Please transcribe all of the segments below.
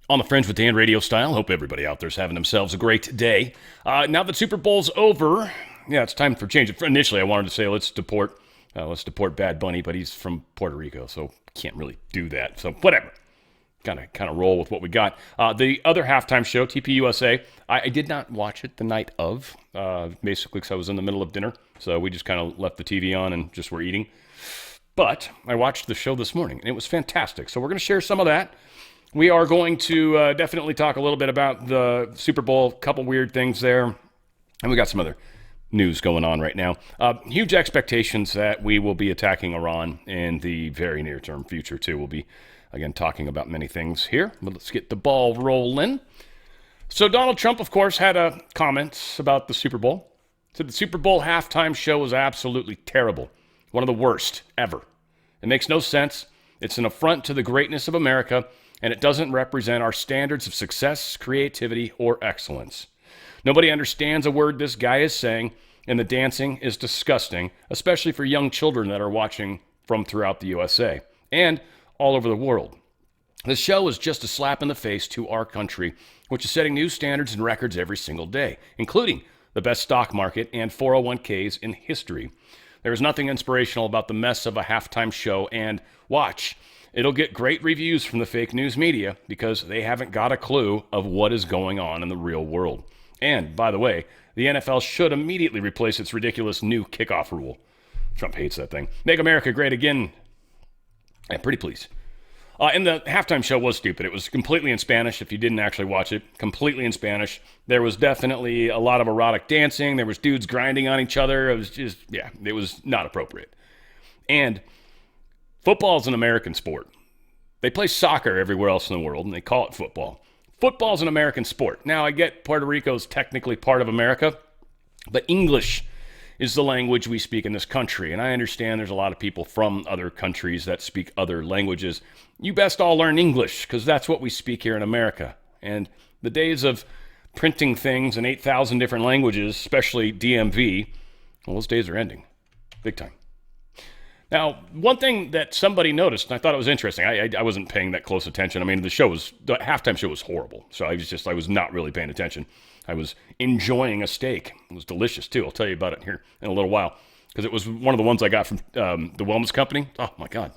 On the Fringe with Dan, RadioStyle. Hope everybody out there's having themselves a great day. Now that Super Bowl's over, it's time for change. Initially, I wanted to say let's deport Bad Bunny, but he's from Puerto Rico, so can't really do that. So whatever. Kind of roll with what we got. The other halftime show, TPUSA, I did not watch it the night of, basically because I was in the middle of dinner. So we just kind of left the TV on and just were eating. But I watched the show this morning, and it was fantastic. So we're going to share some of that. We are going to definitely talk a little bit about the Super Bowl, a couple weird things there. And we got some other news going on right now. Huge expectations that we will be attacking Iran in the very near-term future, too. We'll be, again, talking about many things here. But let's get the ball rolling. So Donald Trump, of course, had comments about the Super Bowl. Said the Super Bowl halftime show was absolutely terrible. One of the worst ever. It makes no sense. It's an affront to the greatness of America, and it doesn't represent our standards of success, creativity, or excellence. Nobody understands a word this guy is saying, and the dancing is disgusting, especially for young children that are watching from throughout the USA and all over the world. The show is just a slap in the face to our country, which is setting new standards and records every single day, including the best stock market and 401ks in history. There is nothing inspirational about the mess of a halftime show, and watch. It'll get great reviews from the fake news media because they haven't got a clue of what is going on in the real world. And, by the way, the NFL should immediately replace its ridiculous new kickoff rule. Trump hates that thing. Make America great again. I'm pretty pleased. And the halftime show was stupid. It was completely in Spanish if you didn't actually watch it. Completely in Spanish. There was definitely a lot of erotic dancing. There was dudes grinding on each other. It was just, it was not appropriate. And football is an American sport. They play soccer everywhere else in the world, and they call it football. Football is an American sport. Now, I get Puerto Rico is technically part of America, but English is the language we speak in this country. And I understand there's a lot of people from other countries that speak other languages. You best all learn English, because that's what we speak here in America. And the days of printing things in 8,000 different languages, especially DMV, well, those days are ending. Big time. Now, one thing that somebody noticed, and I thought it was interesting, I wasn't paying that close attention. I mean, the halftime show was horrible, so I was not really paying attention. I was enjoying a steak. It was delicious, too. I'll tell you about it here in a little while, because it was one of the ones I got from the wellness company. Oh, my God.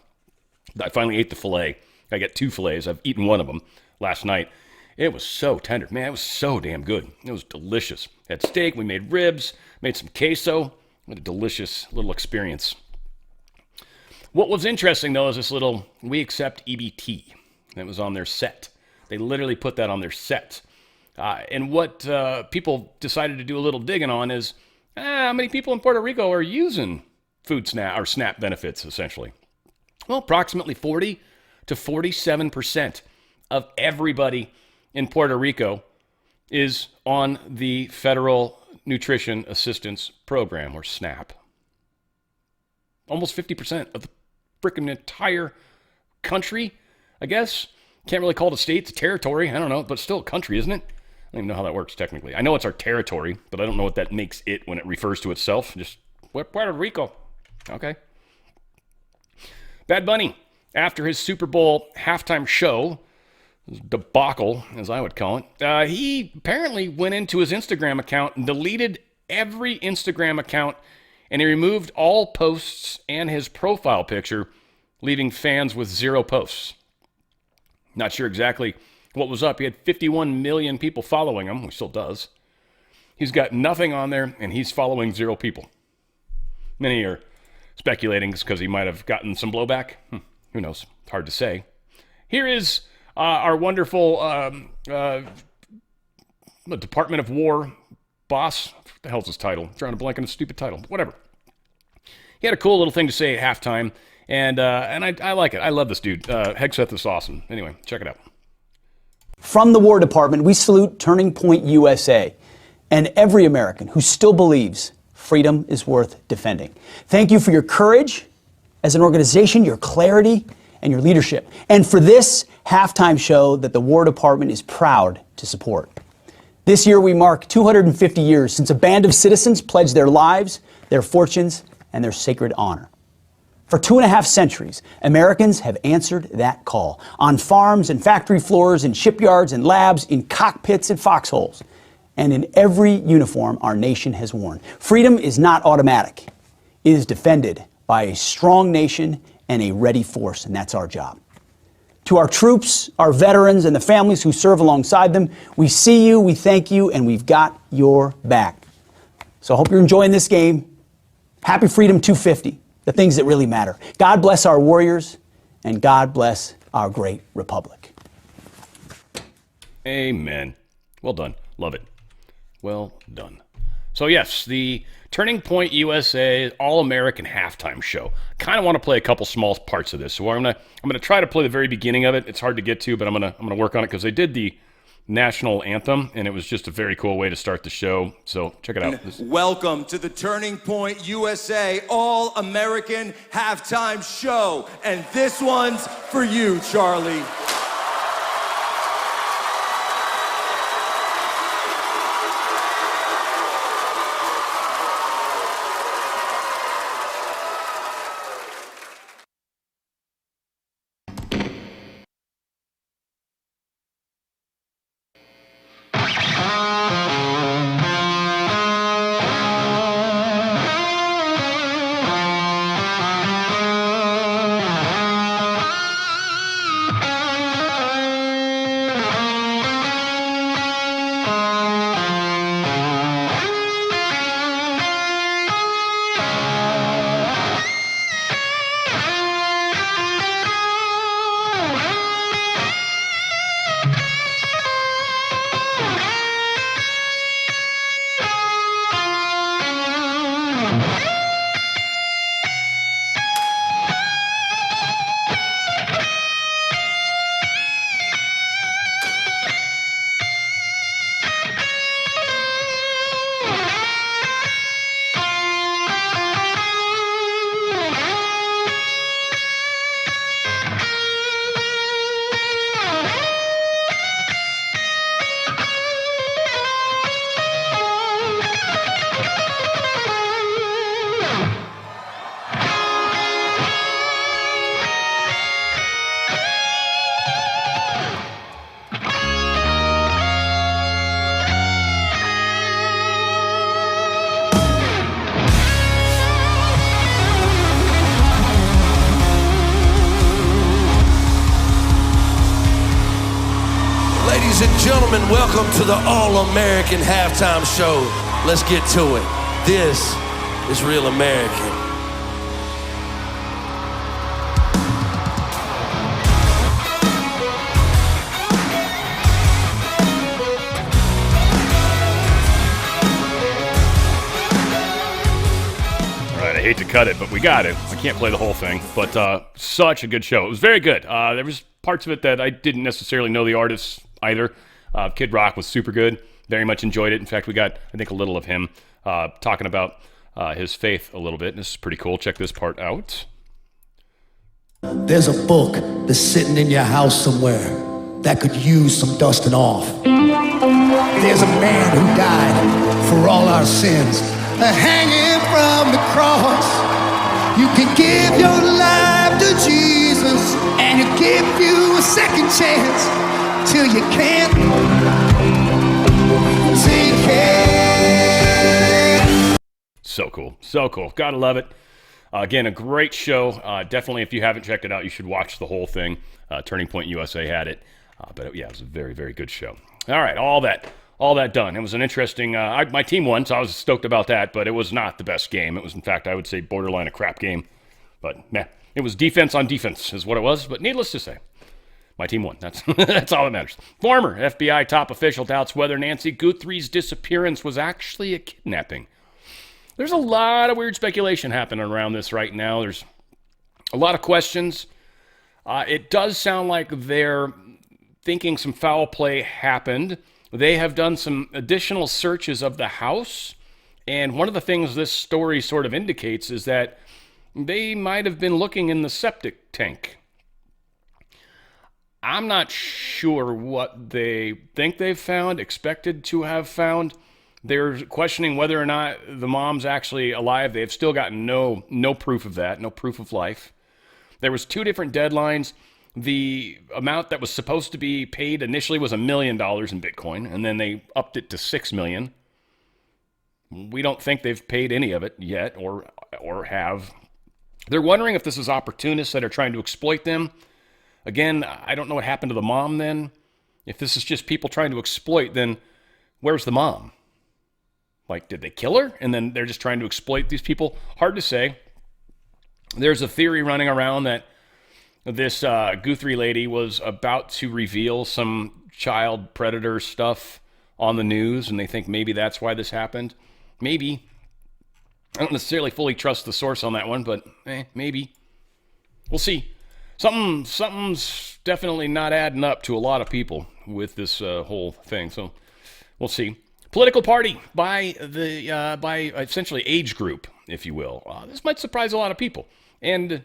I finally ate the filet. I got 2 fillets. I've eaten one of them last night. It was so tender. Man, it was so damn good. It was delicious. Had steak. We made ribs, made some queso. What a delicious little experience. What was interesting, though, is this little, we accept EBT. That was on their set. They literally put that on their set. And what people decided to do a little digging on is, how many people in Puerto Rico are using food SNAP or SNAP benefits, essentially? Well, approximately 40 to 47% of everybody in Puerto Rico is on the Federal Nutrition Assistance Program, or SNAP. Almost 50% of the freaking entire country, I guess. Can't really call it a state, it's a territory. I don't know, but still a country, isn't it? I don't even know how that works technically. I know it's our territory, but I don't know what that makes it when it refers to itself. Just Puerto Rico. Okay. Bad Bunny, after his Super Bowl halftime show, debacle, as I would call it, he apparently went into his Instagram account and deleted every Instagram account, and he removed all posts and his profile picture, leaving fans with 0 posts. Not sure exactly what was up. He had 51 million people following him. He still does. He's got nothing on there, and he's following 0 people. Many are speculating it's because he might have gotten some blowback. Who knows? It's hard to say. Here is our wonderful Department of War boss. What the hell's his title? I'm trying to blank on his stupid title. Whatever. He had a cool little thing to say at halftime, and I like it. I love this dude. Hegseth is awesome. Anyway, check it out. From the War Department, we salute Turning Point USA and every American who still believes freedom is worth defending. Thank you for your courage as an organization, your clarity, and your leadership, and for this halftime show that the War Department is proud to support. This year, we mark 250 years since a band of citizens pledged their lives, their fortunes, and their sacred honor. For 2.5 centuries, Americans have answered that call. On farms and factory floors, in shipyards and labs, in cockpits and foxholes, and in every uniform our nation has worn. Freedom is not automatic. It is defended by a strong nation and a ready force, and that's our job. To our troops, our veterans, and the families who serve alongside them, we see you, we thank you, and we've got your back. So I hope you're enjoying this game. Happy Freedom 250. The things that really matter. God bless our warriors, and God bless our great republic. Amen. Well done. Love it. Well done. So yes, the Turning Point USA All-American Halftime Show. Kind of want to play a couple small parts of this. So I'm gonna try to play the very beginning of it. It's hard to get to, but I'm gonna work on it because they did the national anthem, and it was just a very cool way to start the show. So check it out. Welcome to the Turning Point USA All-American Halftime Show. And this one's for you, Charlie. Ladies and gentlemen, welcome to the All-American Halftime Show. Let's get to it. This is Real American. I hate to cut it, but we got it. I can't play the whole thing, but such a good show. It was very good. There was parts of it that I didn't necessarily know the artists either. Kid Rock was super good. Very much enjoyed it. In fact, we got, I think, a little of him talking about his faith a little bit. This is pretty cool. Check this part out. There's a book that's sitting in your house somewhere that could use some dusting off. There's a man who died for all our sins, hanging from the cross. You can give your life to Jesus, and he'll give you a second chance till you can't take it. So cool. So cool. Gotta love it. Again, a great show. Definitely, if you haven't checked it out, you should watch the whole thing. Turning Point USA had it. But yeah, it was a very, very good show. All right, all that done. It was an interesting, my team won, so I was stoked about that, but it was not the best game. It was, in fact, I would say borderline a crap game. But, man, it was defense on defense is what it was. But needless to say, my team won. That's that's all that matters. Former FBI top official doubts whether Nancy Guthrie's disappearance was actually a kidnapping. There's a lot of weird speculation happening around this right now. There's a lot of questions. It does sound like they're thinking some foul play happened. They have done some additional searches of the house, and one of the things this story sort of indicates is that they might have been looking in the septic tank. I'm not sure what they think they've found, expected to have found, They're questioning whether or not the mom's actually alive. They've still got no proof of that, no proof of life. There was 2 different deadlines. The amount that was supposed to be paid initially was $1 million in Bitcoin, and then they upped it to $6 million. We don't think they've paid any of it yet, or have. They're wondering if this is opportunists that are trying to exploit them. Again, I don't know what happened to the mom then. If this is just people trying to exploit, then where's the mom? Like, did they kill her? And then they're just trying to exploit these people? Hard to say. There's a theory running around that this Guthrie lady was about to reveal some child predator stuff on the news, and they think maybe that's why this happened. Maybe. I don't necessarily fully trust the source on that one, but maybe. We'll see. Something's definitely not adding up to a lot of people with this whole thing, so we'll see. Political party by essentially age group, if you will. This might surprise a lot of people. And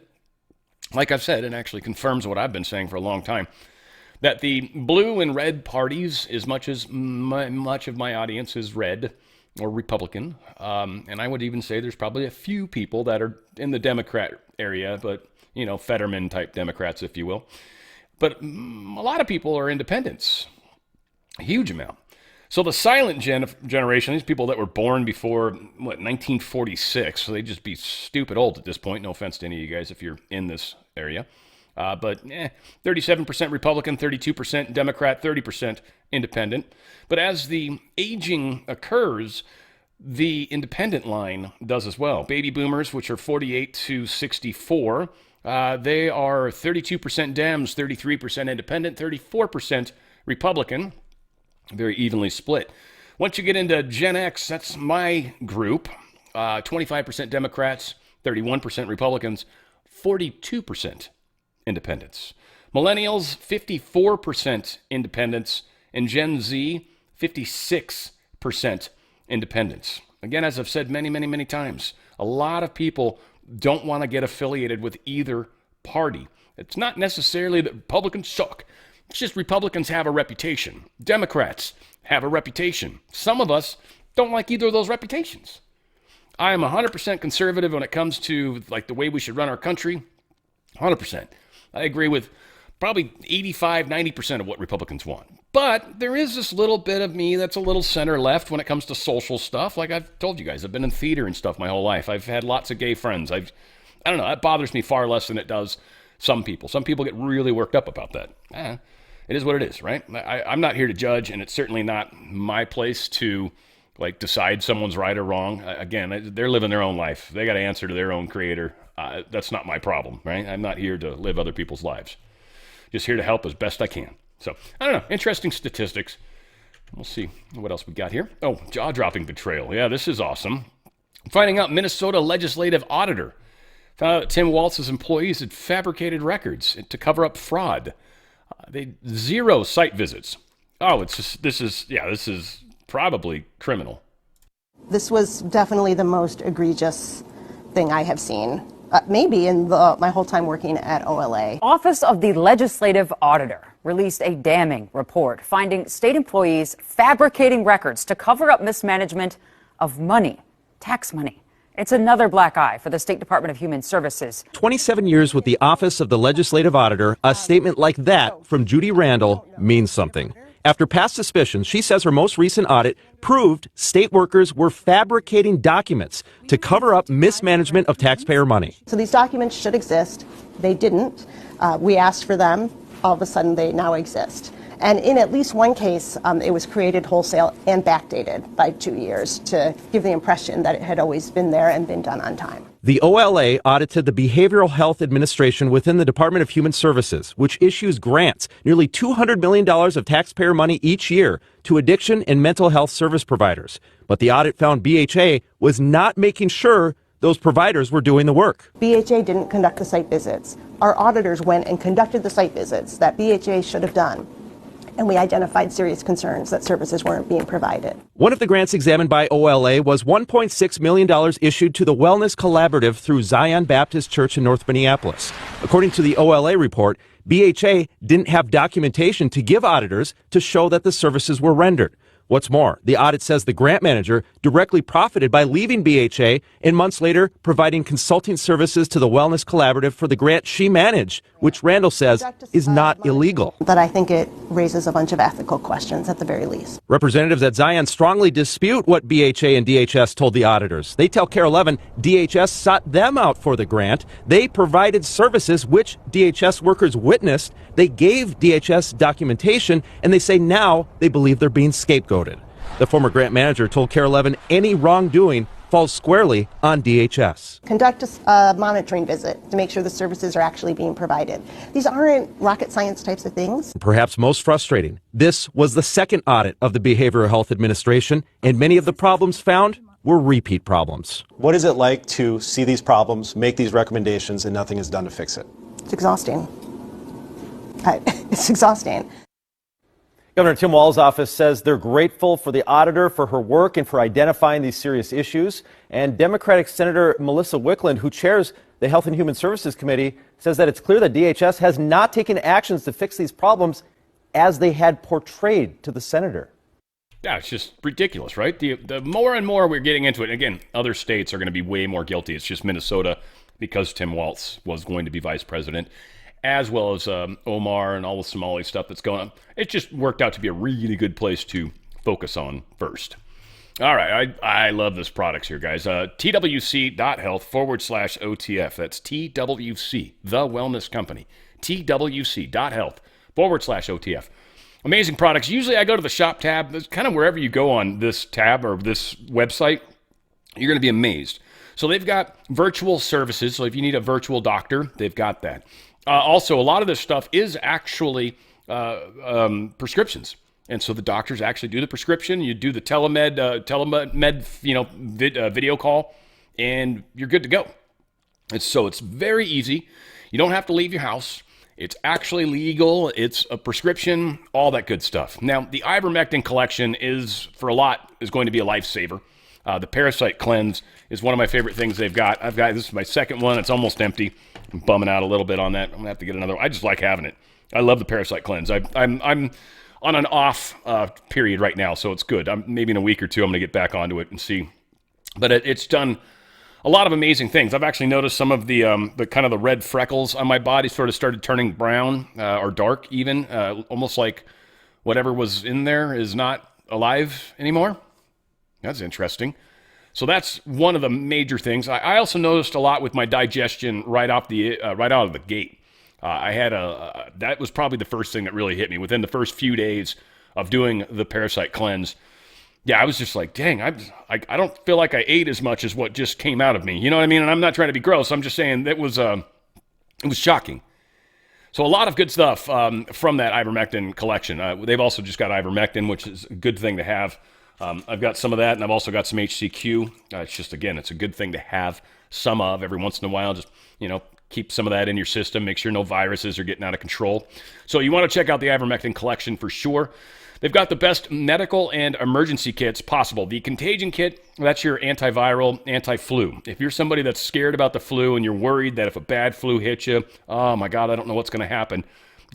like I've said, it actually confirms what I've been saying for a long time, that the blue and red parties, as much as much of my audience is red or Republican, and I would even say there's probably a few people that are in the Democrat area, but, Fetterman-type Democrats, if you will. But a lot of people are independents, a huge amount. So the silent generation, these people that were born before, 1946, so they'd just be stupid old at this point. No offense to any of you guys if you're in this area. But 37% Republican, 32% Democrat, 30% independent. But as the aging occurs, the independent line does as well. Baby boomers, which are 48 to 64, they are 32% Dems, 33% independent, 34% Republican. Very evenly split. Once you get into Gen X, that's my group. 25% Democrats, 31% Republicans, 42% independents. Millennials, 54% independents, and Gen Z, 56% independents. Again, as I've said many, many, many times, a lot of people don't want to get affiliated with either party. It's not necessarily that Republicans suck. It's just Republicans have a reputation. Democrats have a reputation. Some of us don't like either of those reputations. I am 100% conservative when it comes to the way we should run our country. 100%. I agree with probably 85, 90% of what Republicans want. But there is this little bit of me that's a little center left when it comes to social stuff. Like I've told you guys, I've been in theater and stuff my whole life. I've had lots of gay friends. I don't know, that bothers me far less than it does some people. Some people get really worked up about that. It is what it is, right? I'm not here to judge, and it's certainly not my place to decide someone's right or wrong. Again, they're living their own life. They got to answer to their own creator. That's not my problem, right? I'm not here to live other people's lives. Just here to help as best I can. So, I don't know. Interesting statistics. We'll see what else we got here. Oh, jaw-dropping betrayal. Yeah, this is awesome. Finding out Minnesota legislative auditor found out that Tim Walz's employees had fabricated records to cover up fraud. They 0 site visits. Oh, this is probably criminal. This was definitely the most egregious thing I have seen, maybe in my whole time working at OLA. Office of the Legislative Auditor released a damning report finding state employees fabricating records to cover up mismanagement of money, tax money. It's another black eye for the State Department of Human Services. 27 years with the Office of the Legislative Auditor, a statement like that from Judy Randall means something. After past suspicions, she says her most recent audit proved state workers were fabricating documents to cover up mismanagement of taxpayer money. So these documents should exist. They didn't. We asked for them. All of a sudden, they now exist. And in at least one case, it was created wholesale and backdated by 2 years to give the impression that it had always been there and been done on time. The OLA audited the Behavioral Health Administration within the Department of Human Services, which issues grants, nearly $200 million of taxpayer money each year, to addiction and mental health service providers. But the audit found BHA was not making sure those providers were doing the work. BHA didn't conduct the site visits. Our auditors went and conducted the site visits that BHA should have done. And we identified serious concerns that services weren't being provided. One of the grants examined by OLA was $1.6 million issued to the Wellness Collaborative through Zion Baptist Church in North Minneapolis. According to the OLA report, BHA didn't have documentation to give auditors to show that the services were rendered. What's more, the audit says the grant manager directly profited by leaving BHA and months later providing consulting services to the Wellness Collaborative for the grant she managed, which Randall says is not illegal. But I think it raises a bunch of ethical questions at the very least. Representatives at Zion strongly dispute what BHA and DHS told the auditors. They tell KARE 11 DHS sought them out for the grant. They provided services which DHS workers witnessed. They gave DHS documentation, and they say now they believe they're being scapegoated. The former grant manager told KARE 11 any wrongdoing falls squarely on DHS. Conduct a monitoring visit to make sure the services are actually being provided. These aren't rocket science types of things. Perhaps most frustrating, this was the second audit of the Behavioral Health Administration, and many of the problems found were repeat problems. What is it like to see these problems, make these recommendations, and nothing is done to fix it? It's exhausting. It's exhausting. Governor Tim Walz's office says they're grateful for the auditor for her work and for identifying these serious issues. And Democratic Senator Melissa Wickland, who chairs the Health and Human Services Committee, says that it's clear that DHS has not taken actions to fix these problems as they had portrayed to the senator. Yeah, it's just ridiculous, right? The more and more we're getting into it, again, other states are going to be way more guilty. It's just Minnesota, because Tim Walz was going to be vice president, as well as Omar and all the Somali stuff that's going on. It just worked out to be a really good place to focus on first. All right, I love this products here, guys. TWC.health/OTF. That's TWC, the wellness company. TWC.health/OTF. Amazing products. Usually I go to the shop tab. That's kind of wherever you go on this tab or this website, you're going to be amazed. So they've got virtual services. So if you need a virtual doctor, they've got that. Also, a lot of this stuff is actually prescriptions. And so the doctors actually do the prescription. You do the telemed video call, and you're good to go. It's very easy. You don't have to leave your house. It's actually legal. It's a prescription, all that good stuff. Now, the ivermectin collection is going to be a lifesaver. The Parasite Cleanse is one of my favorite things they've got. This is my second one. It's almost empty. I'm bumming out a little bit on that. I'm going to have to get another one. I just like having it. I love the Parasite Cleanse. I'm on an off period right now, so it's good. Maybe in a week or two, I'm going to get back onto it and see. But it's done a lot of amazing things. I've actually noticed some of the kind of the red freckles on my body sort of started turning brown or dark even, almost like whatever was in there is not alive anymore. That's interesting. So that's one of the major things. I also noticed a lot with my digestion right out of the gate. That was probably the first thing that really hit me within the first few days of doing the Parasite Cleanse. Yeah, I was just like, dang, I don't feel like I ate as much as what just came out of me. You know what I mean? And I'm not trying to be gross. I'm just saying it was shocking. So a lot of good stuff from that ivermectin collection. They've also just got ivermectin, which is a good thing to have. I've got some of that, and I've also got some HCQ. It's just, again, it's a good thing to have some of every once in a while. Just, keep some of that in your system. Make sure no viruses are getting out of control. So you want to check out the ivermectin collection for sure. They've got the best medical and emergency kits possible. The Contagion Kit, that's your antiviral, anti-flu. If you're somebody that's scared about the flu and you're worried that if a bad flu hits you, oh my God, I don't know what's going to happen,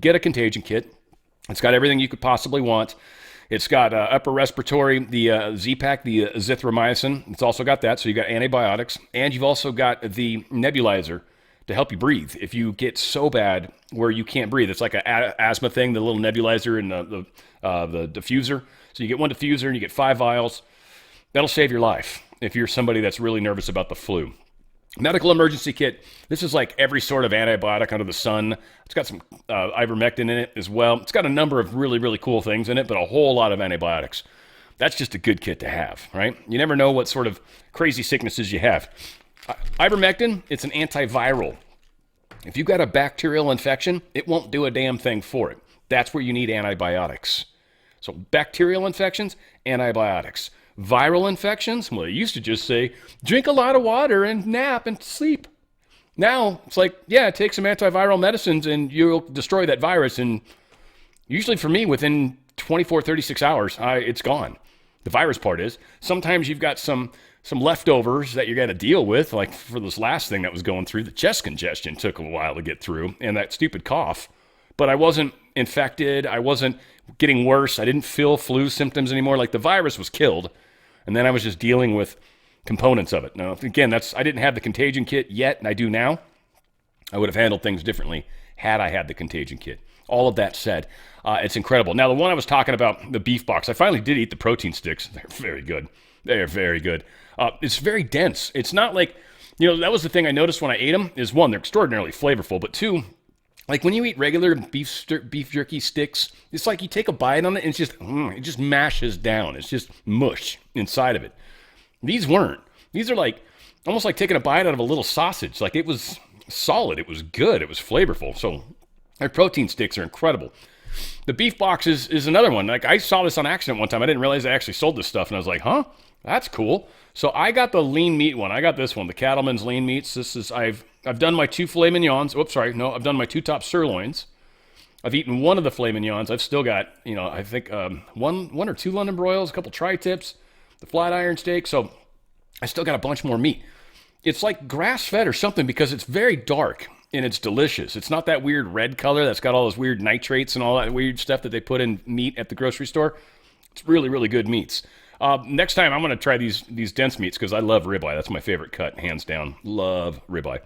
get a Contagion Kit. It's got everything you could possibly want. It's got upper respiratory, the Z-Pak, the azithromycin. It's also got that, so you got antibiotics. And you've also got the nebulizer to help you breathe. If you get so bad where you can't breathe, it's like an asthma thing, the little nebulizer and the diffuser. So you get one diffuser and you get 5 vials. That'll save your life if you're somebody that's really nervous about the flu. Medical emergency kit. This is like every sort of antibiotic under the sun. It's got some ivermectin in it as well. It's got a number of really, really cool things in it, but a whole lot of antibiotics. That's just a good kit to have, right? You never know what sort of crazy sicknesses you have. Ivermectin, it's an antiviral. If you've got a bacterial infection, it won't do a damn thing for it. That's where you need antibiotics. So bacterial infections, antibiotics. Viral infections, well, they used to just say, drink a lot of water and nap and sleep. Now, it's like, yeah, take some antiviral medicines and you'll destroy that virus. And usually for me, within 24, 36 hours, it's gone. The virus part is, sometimes you've got some leftovers that you got to deal with, like for this last thing that was going through, the chest congestion took a while to get through, and that stupid cough. But I wasn't infected. I wasn't getting worse. I didn't feel flu symptoms anymore. Like the virus was killed, and then I was just dealing with components of it. Now, again, I didn't have the contagion kit yet, and I do now. I would have handled things differently had I had the contagion kit. All of that said, it's incredible. Now, the one I was talking about, the beef box, I finally did eat the protein sticks. They're very good. They are very good. It's very dense. It's not like, that was the thing I noticed when I ate them, is one, they're extraordinarily flavorful, but two, like when you eat regular beef jerky sticks, it's like you take a bite on it and it just mashes down. It's just mush inside of it. These weren't. These are like almost like taking a bite out of a little sausage. Like it was solid. It was good. It was flavorful. So their protein sticks are incredible. The beef box is another one. Like I saw this on accident one time. I didn't realize they actually sold this stuff, and I was like, huh? That's cool. So I got the lean meat one. I got this one, the Cattleman's lean meats. This is I've done my 2 filet mignons. Oops, sorry. No, I've done my 2 top sirloins. I've eaten one of the filet mignons. I've still got, I think one or 2 London broils, a couple tri-tips, the flat iron steak. So I still got a bunch more meat. It's like grass-fed or something because it's very dark and it's delicious. It's not that weird red color that's got all those weird nitrates and all that weird stuff that they put in meat at the grocery store. It's really, really good meats. Next time I'm going to try these dense meats because I love ribeye. That's my favorite cut, hands down. Love ribeye.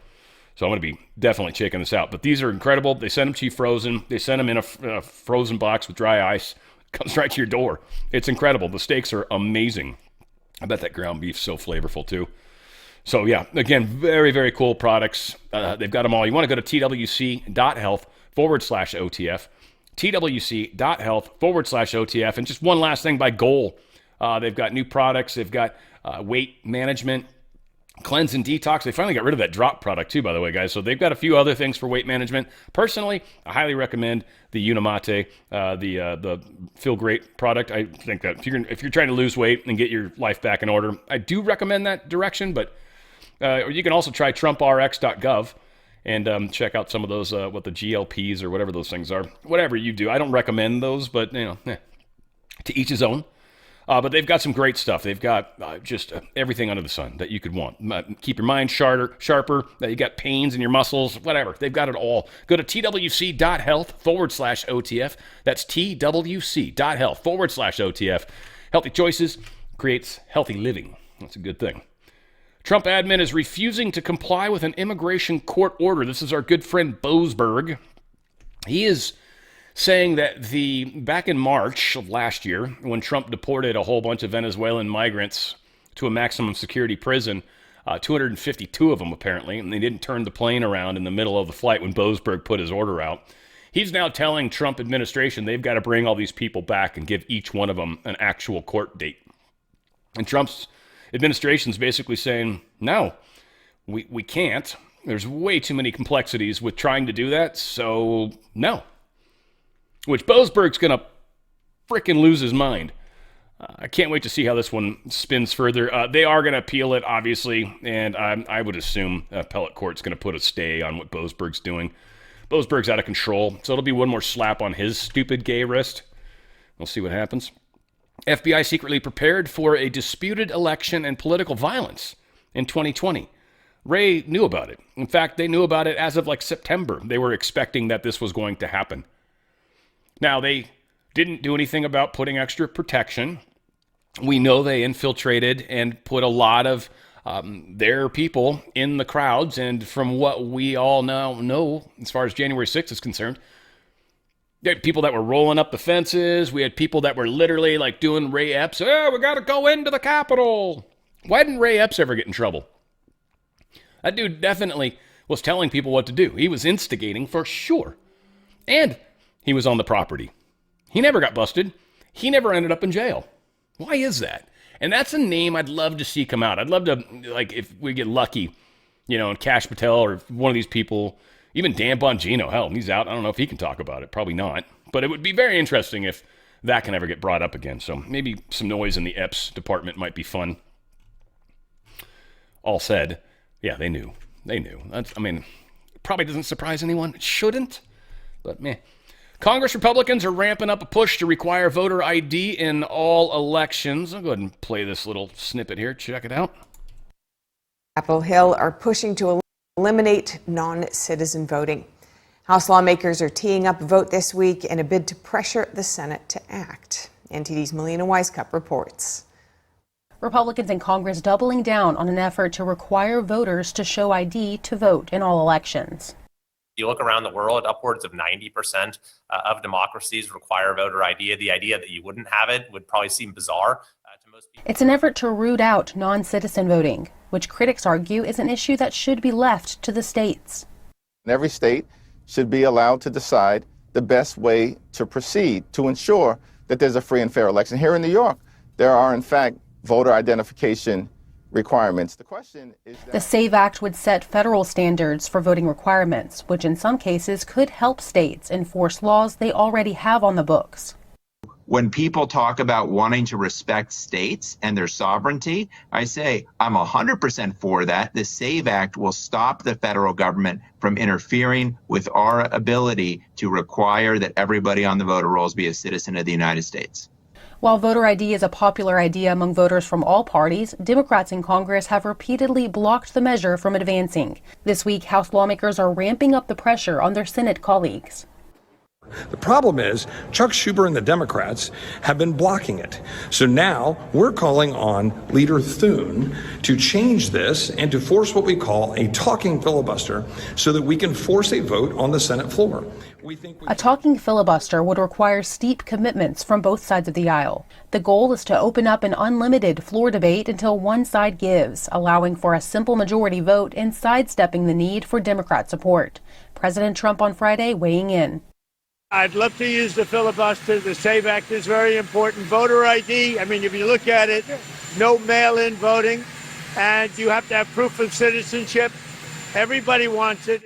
So I'm going to be definitely checking this out. But these are incredible. They send them to you frozen. They send them in a frozen box with dry ice. It comes right to your door. It's incredible. The steaks are amazing. I bet that ground beef's so flavorful too. So yeah, again, very, very cool products. They've got them all. You want to go to twc.health/OTF. twc.health/OTF. And just one last thing by Goal. They've got new products. They've got weight management, cleanse and detox. They finally got rid of that drop product too, by the way, guys. So they've got a few other things for weight management. Personally, I highly recommend the Unimate, the Feel Great product. I think that if you're trying to lose weight and get your life back in order, I do recommend that direction. But or you can also try TrumpRx.gov and check out some of those, what the GLPs or whatever those things are. Whatever you do, I don't recommend those, but to each his own. But they've got some great stuff. They've got just everything under the sun that you could want. Keep your mind sharper, that you got pains in your muscles, whatever. They've got it all. Go to twc.health/OTF. That's twc.health/OTF. Healthy choices creates healthy living. That's a good thing. Trump admin is refusing to comply with an immigration court order. This is our good friend Boasberg. He is saying that back in March of last year, when Trump deported a whole bunch of Venezuelan migrants to a maximum security prison, 252 of them apparently, and they didn't turn the plane around in the middle of the flight when Boasberg put his order out. He's now telling Trump administration they've got to bring all these people back and give each one of them an actual court date. And Trump's administration's basically saying, no, we can't. There's way too many complexities with trying to do that, so no. Which Boasberg's going to frickin' lose his mind. I can't wait to see how this one spins further. They are going to appeal it, obviously, and I would assume appellate court's going to put a stay on what Boasberg's doing. Boasberg's out of control, so it'll be one more slap on his stupid gay wrist. We'll see what happens. FBI secretly prepared for a disputed election and political violence in 2020. Ray knew about it. In fact, they knew about it as of like September. They were expecting that this was going to happen. Now, they didn't do anything about putting extra protection. We know they infiltrated and put a lot of their people in the crowds. And from what we all now know, as far as January 6th is concerned, we had people that were rolling up the fences. We had people that were literally like doing Ray Epps. Oh, we got to go into the Capitol. Why didn't Ray Epps ever get in trouble? That dude definitely was telling people what to do. He was instigating for sure. And he was on the property. He never got busted. He never ended up in jail. Why is that? And that's a name I'd love to see come out. I'd love to, like, if we get lucky, and Kash Patel or one of these people, even Dan Bongino, hell, he's out. I don't know if he can talk about it. Probably not. But it would be very interesting if that can ever get brought up again. So maybe some noise in the Epps department might be fun. All said, yeah, they knew. They knew. It probably doesn't surprise anyone. It shouldn't. But meh. Congress Republicans are ramping up a push to require voter ID in all elections. I'll go ahead and play this little snippet here. Check it out. Capitol Hill are pushing to eliminate non-citizen voting. House lawmakers are teeing up a vote this week in a bid to pressure the Senate to act. NTD's Melina Weiskup reports. Republicans in Congress doubling down on an effort to require voters to show ID to vote in all elections. You look around the world, upwards of 90% of democracies require voter ID. The idea that you wouldn't have it would probably seem bizarre to most people. It's an effort to root out non-citizen voting, which critics argue is an issue that should be left to the states. Every state should be allowed to decide the best way to proceed to ensure that there's a free and fair election. Here in New York, there are, in fact, voter identification requirements. The question is the SAVE Act would set federal standards for voting requirements, which in some cases could help states enforce laws they already have on the books. When people talk about wanting to respect states and their sovereignty, I say I'm 100% for that. The SAVE Act will stop the federal government from interfering with our ability to require that everybody on the voter rolls be a citizen of the United States. While voter ID is a popular idea among voters from all parties, Democrats in Congress have repeatedly blocked the measure from advancing. This week, House lawmakers are ramping up the pressure on their Senate colleagues. The problem is Chuck Schumer and the Democrats have been blocking it. So now we're calling on Leader Thune to change this and to force what we call a talking filibuster so that we can force a vote on the Senate floor. A talking filibuster would require steep commitments from both sides of the aisle. The goal is to open up an unlimited floor debate until one side gives, allowing for a simple majority vote and sidestepping the need for Democrat support. President Trump on Friday weighing in. I'd love to use the filibuster. The SAVE Act is very important. Voter ID, I mean, if you look at it, no mail-in voting, and you have to have proof of citizenship. Everybody wants it.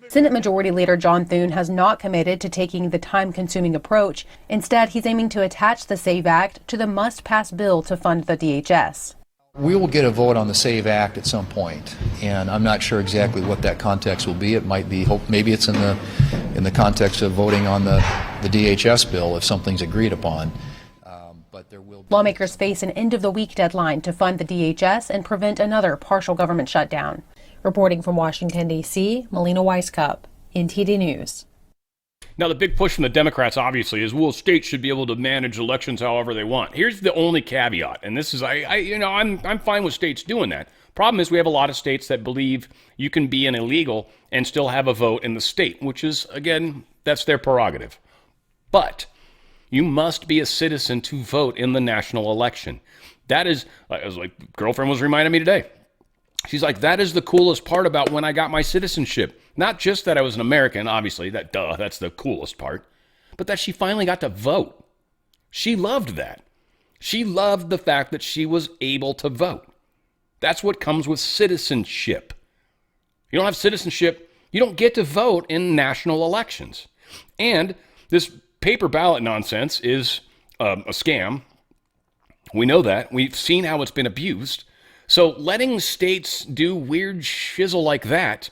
Senate Majority Leader John Thune has not committed to taking the time-consuming approach. Instead, he's aiming to attach the SAVE Act to the must-pass bill to fund the DHS. We will get a vote on the SAVE Act at some point, and I'm not sure exactly what that context will be. It might be, maybe it's in the context of voting on the DHS bill if something's agreed upon. But there will be... Lawmakers face an end-of-the-week deadline to fund the DHS and prevent another partial government shutdown. Reporting from Washington, D.C., Melina Weiskup, NTD News. Now, the big push from the Democrats, obviously, is, well, states should be able to manage elections however they want. Here's the only caveat, and this is, I'm fine with states doing that. Problem is, we have a lot of states that believe you can be an illegal and still have a vote in the state, which is, again, that's their prerogative. But you must be a citizen to vote in the national election. That is, as like girlfriend was reminding me today. She's like, that is the coolest part about when I got my citizenship. Not just that I was an American, obviously, that's the coolest part, but that she finally got to vote. She loved that. She loved the fact that she was able to vote. That's what comes with citizenship. You don't have citizenship, you don't get to vote in national elections. And this paper ballot nonsense is a scam. We know that. We've seen how it's been abused. So letting states do weird shizzle like that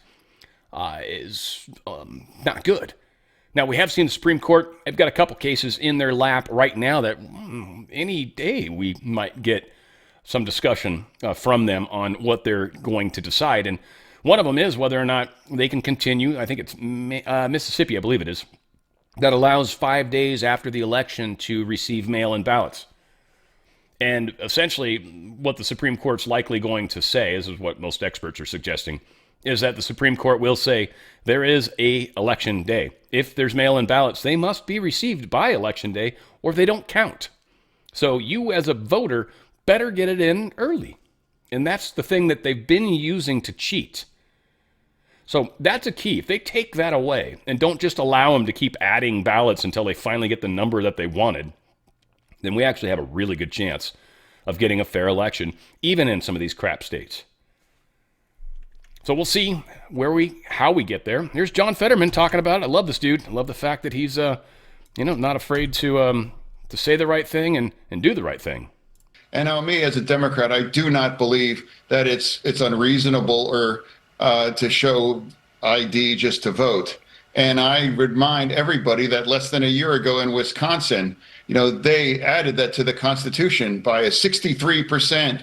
is not good. Now, we have seen the Supreme Court. They've got a couple cases in their lap right now that any day we might get some discussion from them on what they're going to decide. And one of them is whether or not they can continue. I think it's Mississippi, I believe it is, that allows 5 days after the election to receive mail-in ballots. And essentially, what the Supreme Court's likely going to say, this is what most experts are suggesting, is that the Supreme Court will say there is a election day. If there's mail-in ballots, they must be received by election day or they don't count. So you as a voter better get it in early. And that's the thing that they've been using to cheat. So that's a key. If they take that away and don't just allow them to keep adding ballots until they finally get the number that they wanted, then we actually have a really good chance of getting a fair election, even in some of these crap states. So we'll see how we get there. Here's John Fetterman talking about it. I love this dude. I love the fact that he's not afraid to say the right thing and do the right thing. And now, me as a Democrat, I do not believe that it's unreasonable or to show ID just to vote. And I remind everybody that less than a year ago in Wisconsin, they added that to the Constitution by a 63%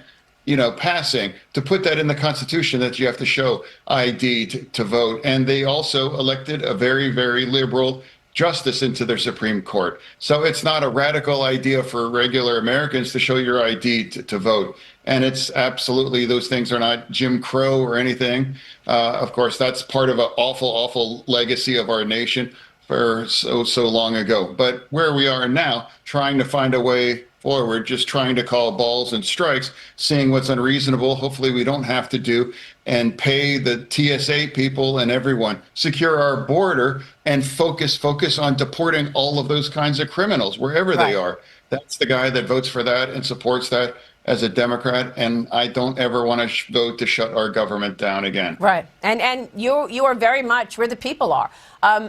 passing, to put that in the Constitution that you have to show ID to vote. And they also elected a very, very liberal justice into their Supreme Court. So it's not a radical idea for regular Americans to show your ID to vote. And it's absolutely, those things are not Jim Crow or anything. Of course, that's part of an awful, awful legacy of our nation for so long ago. But where we are now, trying to find a way forward, just trying to call balls and strikes, seeing what's unreasonable, hopefully we don't have to do, and pay the TSA people and everyone, secure our border, and focus on deporting all of those kinds of criminals, wherever they are. That's the guy that votes for that and supports that as a Democrat, and I don't ever want to vote to shut our government down again. Right. And you are very much where the people are.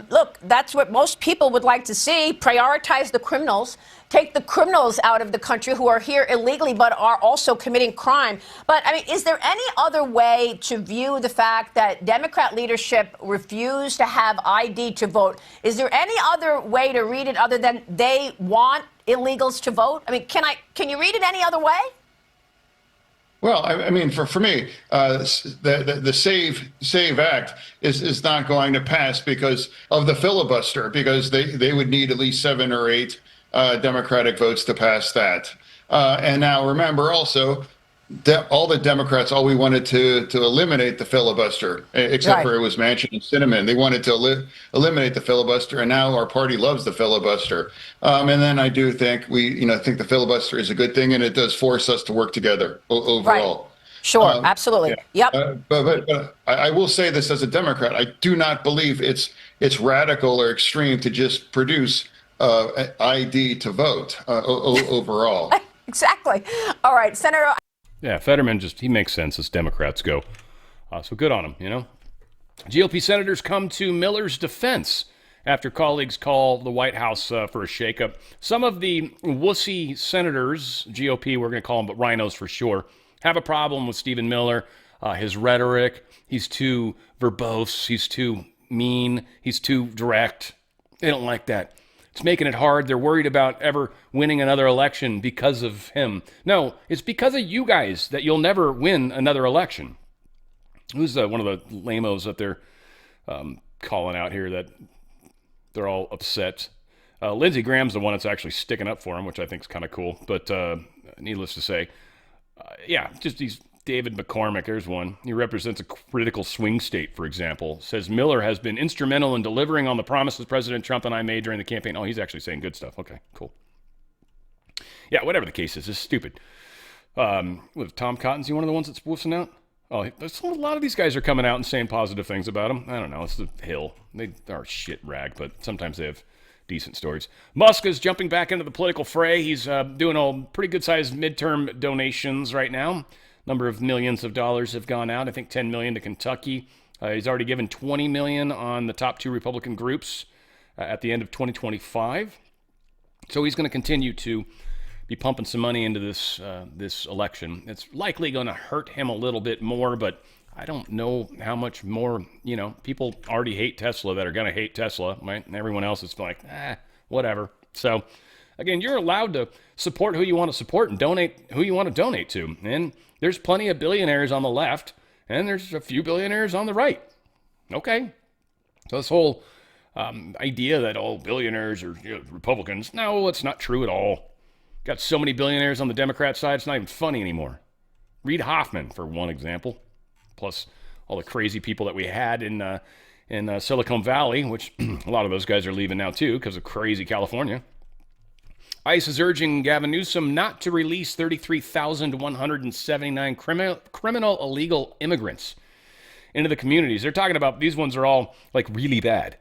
Look, that's what most people would like to see. Prioritize the criminals. Take the criminals out of the country who are here illegally but are also committing crime. But, I mean, is there any other way to view the fact that Democrat leadership refused to have ID to vote? Is there any other way to read it other than they want illegals to vote? I mean, can you read it any other way? Well, I mean, for me, the Save Act is not going to pass because of the filibuster, because they would need at least 7 or 8 Democratic votes to pass that. And now remember also, all the Democrats, all we wanted to eliminate the filibuster, except for it was Manchin and Sinema. They wanted to eliminate the filibuster, and now our party loves the filibuster. And then I do think think the filibuster is a good thing, and it does force us to work together overall. Right. Sure, absolutely. Yeah. Yep. But I will say this as a Democrat: I do not believe it's radical or extreme to just produce ID to vote overall. Exactly. All right, Senator. Yeah, Fetterman he makes sense as Democrats go. So good on him, GOP senators come to Miller's defense after colleagues call the White House for a shakeup. Some of the wussy senators, GOP, we're going to call them, but rhinos for sure, have a problem with Stephen Miller, his rhetoric. He's too verbose. He's too mean. He's too direct. They don't like that. It's making it hard. They're worried about ever winning another election because of him. No, it's because of you guys that you'll never win another election. Who's one of the lamos that they're calling out here that they're all upset? Lindsey Graham's the one that's actually sticking up for him, which I think is kind of cool. But needless to say, just these David McCormick, there's one. He represents a critical swing state, for example. Says Miller has been instrumental in delivering on the promises President Trump and I made during the campaign. Oh, he's actually saying good stuff. Okay, cool. Yeah, whatever the case is, it's stupid. Was Tom Cotton's he one of the ones that's woofing out? Oh, a lot of these guys are coming out and saying positive things about him. I don't know. It's the Hill. They are shit rag, but sometimes they have decent stories. Musk is jumping back into the political fray. He's doing all pretty good-sized midterm donations right now. Number of millions of dollars have gone out. I think 10 million to Kentucky. He's already given 20 million on the top 2 Republican groups at the end of 2025. So he's going to continue to be pumping some money into this election. It's likely going to hurt him a little bit more, but I don't know how much more. People already hate Tesla that are going to hate Tesla, right? And everyone else is like, whatever. So again, you're allowed to support who you want to support and donate who you want to donate to. And there's plenty of billionaires on the left, and there's a few billionaires on the right. Okay. So this whole idea that all billionaires are Republicans, no, it's not true at all. Got so many billionaires on the Democrat side, it's not even funny anymore. Reid Hoffman, for one example, plus all the crazy people that we had in Silicon Valley, which a lot of those guys are leaving now too because of crazy California. ICE is urging Gavin Newsom not to release 33,179 criminal illegal immigrants into the communities. They're talking about these ones are all like really bad.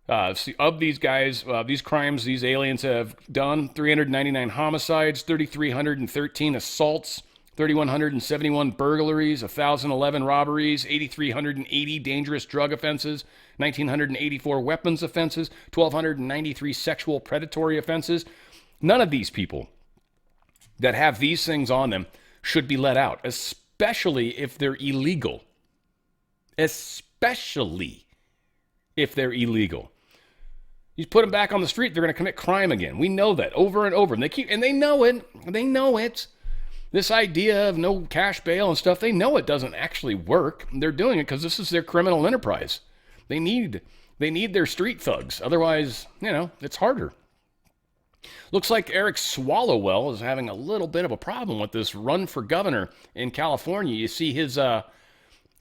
Of these guys, these crimes these aliens have done, 399 homicides, 3,313 assaults, 3,171 burglaries, 1,011 robberies, 8,380 dangerous drug offenses, 1,984 weapons offenses, 1,293 sexual predatory offenses. None of these people that have these things on them should be let out, especially if they're illegal. Especially if they're illegal. You put them back on the street, they're going to commit crime again. We know that over and over. And they know it. They know it. This idea of no cash bail and stuff, they know it doesn't actually work. They're doing it because this is their criminal enterprise. They need their street thugs. Otherwise, it's harder. Looks like Eric Swallowwell is having a little bit of a problem with this run for governor in California. You see his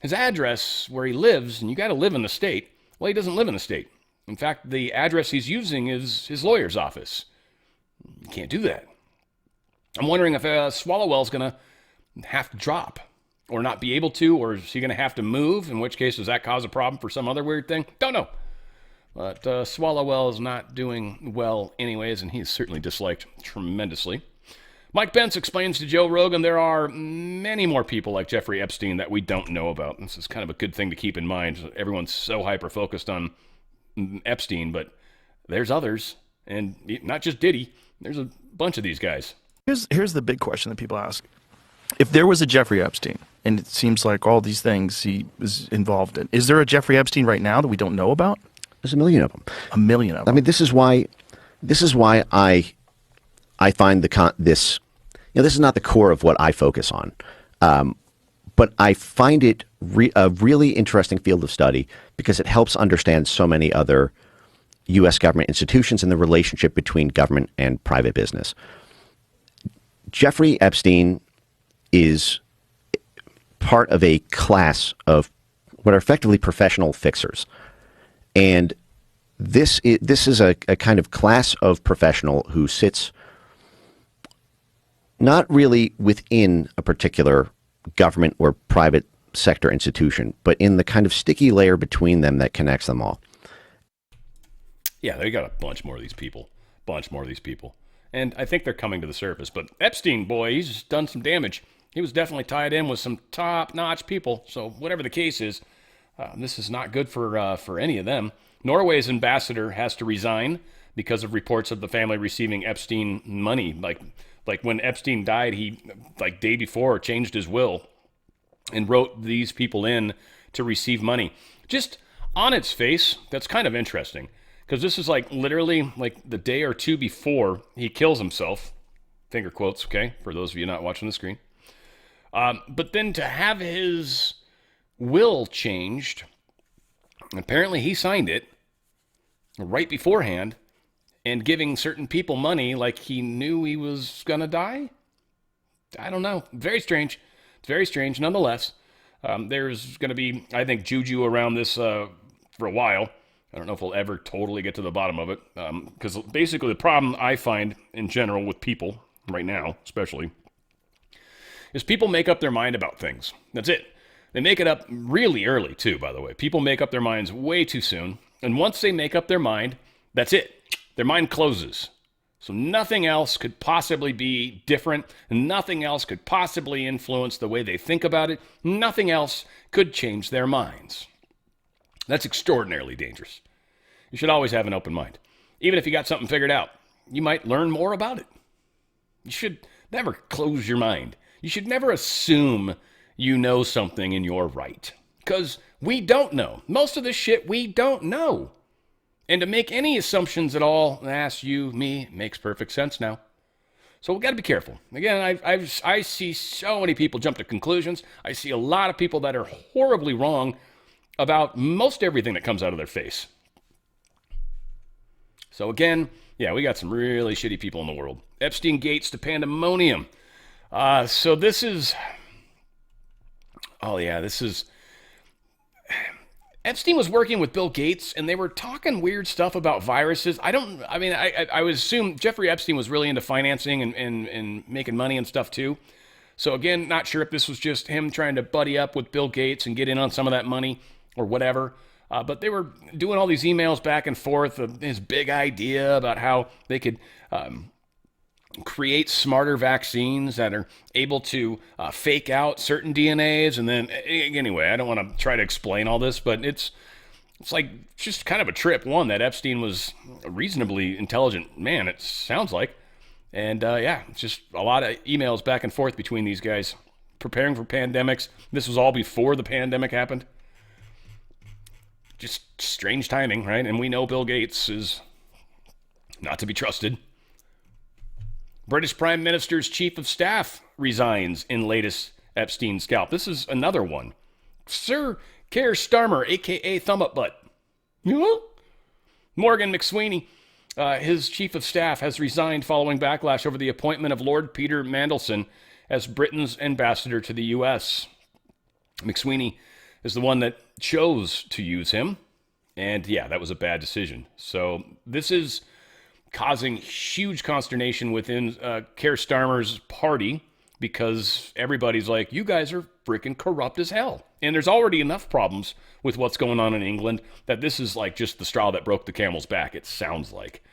address where he lives, and you got to live in the state. Well, he doesn't live in the state. In fact, the address he's using is his lawyer's office. You can't do that. I'm wondering if Swallowwell's going to have to drop or not be able to, or is he going to have to move? In which case, does that cause a problem for some other weird thing? Don't know. But Swallowwell is not doing well anyways, and he's certainly disliked tremendously. Mike Pence explains to Joe Rogan there are many more people like Jeffrey Epstein that we don't know about. This is kind of a good thing to keep in mind. Everyone's so hyper-focused on Epstein, but there's others, and not just Diddy. There's a bunch of these guys. Here's the big question that people ask. If there was a Jeffrey Epstein, and it seems like all these things he was involved in, is there a Jeffrey Epstein right now that we don't know about? There's a million of them. A million of them. I mean, this is why I find this. This is not the core of what I focus on, but I find it a really interesting field of study because it helps understand so many other U.S. government institutions and the relationship between government and private business. Jeffrey Epstein is part of a class of what are effectively professional fixers. And this is a kind of class of professional who sits not really within a particular government or private sector institution, but in the kind of sticky layer between them that connects them all. Yeah, they got a bunch more of these people. And I think they're coming to the surface. But Epstein, boy, he's done some damage. He was definitely tied in with some top-notch people. So whatever the case is, this is not good for any of them. Norway's ambassador has to resign because of reports of the family receiving Epstein money. Like when Epstein died, he, day before, changed his will and wrote these people in to receive money. Just on its face, that's kind of interesting. Because this is literally the day or two before he kills himself. Finger quotes, okay, for those of you not watching the screen. But then to have his will changed, apparently he signed it right beforehand and giving certain people money like he knew he was going to die. I don't know. Very strange. It's very strange nonetheless. There's going to be, I think, juju around this for a while. I don't know if we'll ever totally get to the bottom of it. Because basically the problem I find in general with people right now, especially, is people make up their mind about things. That's it. They make it up really early, too, by the way. People make up their minds way too soon. And once they make up their mind, that's it. Their mind closes. So nothing else could possibly be different. Nothing else could possibly influence the way they think about it. Nothing else could change their minds. That's extraordinarily dangerous. You should always have an open mind. Even if you got something figured out, you might learn more about it. You should never close your mind. You should never assume you know something and you're right. Because we don't know. Most of this shit we don't know. And to make any assumptions at all, ask you, me, makes perfect sense now. So we got to be careful. Again, I see so many people jump to conclusions. I see a lot of people that are horribly wrong about most everything that comes out of their face. So again, yeah, we got some really shitty people in the world. Epstein Gates to pandemonium. So this is... Oh yeah, this is... Epstein was working with Bill Gates, and they were talking weird stuff about viruses. I would assume Jeffrey Epstein was really into financing and making money and stuff too. So again, not sure if this was just him trying to buddy up with Bill Gates and get in on some of that money or whatever. But they were doing all these emails back and forth of his big idea about how they could create smarter vaccines that are able to fake out certain DNAs. And then, anyway, I don't want to try to explain all this, but it's like just kind of a trip. One, that Epstein was a reasonably intelligent man, it sounds like. And yeah, it's just a lot of emails back and forth between these guys, preparing for pandemics. This was all before the pandemic happened. Just strange timing, right? And we know Bill Gates is not to be trusted. British Prime Minister's chief of staff resigns in latest Epstein scalp. This is another one. Sir Keir Starmer, a.k.a. Thumb Up Butt. Morgan McSweeney, his chief of staff, has resigned following backlash over the appointment of Lord Peter Mandelson as Britain's ambassador to the U.S. McSweeney is the one that chose to use him. And yeah, that was a bad decision. So this is causing huge consternation within Keir Starmer's party because everybody's like, you guys are freaking corrupt as hell. And there's already enough problems with what's going on in England that this is like just the straw that broke the camel's back, it sounds like.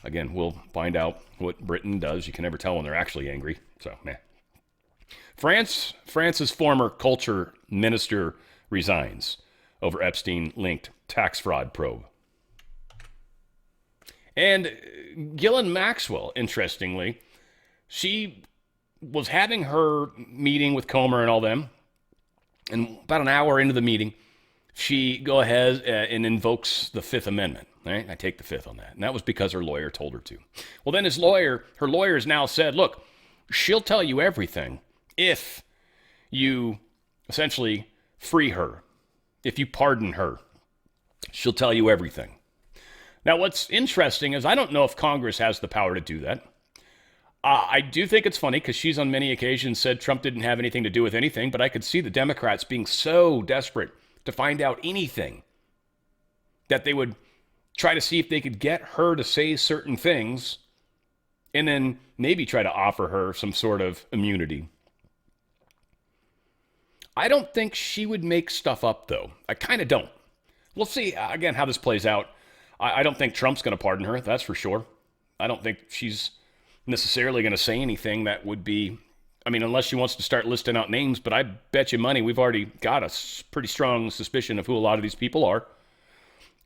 Again, we'll find out what Britain does. You can never tell when they're actually angry. So, meh. France's former culture minister resigns over Epstein-linked tax fraud probe. And Ghislaine Maxwell, interestingly, she was having her meeting with Comer and all them, and about an hour into the meeting, she go ahead and invokes the Fifth Amendment. Right? I take the Fifth on that. And that was because her lawyer told her to. Well, then her lawyer has now said, look, she'll tell you everything if you essentially free her, if you pardon her. She'll tell you everything. Now, what's interesting is I don't know if Congress has the power to do that. I do think it's funny because she's on many occasions said Trump didn't have anything to do with anything, but I could see the Democrats being so desperate to find out anything that they would try to see if they could get her to say certain things and then maybe try to offer her some sort of immunity. I don't think she would make stuff up, though. I kind of don't. We'll see, again, how this plays out. I don't think Trump's going to pardon her, that's for sure. I don't think she's necessarily going to say anything that would be, I mean, unless she wants to start listing out names, but I bet you money we've already got a pretty strong suspicion of who a lot of these people are.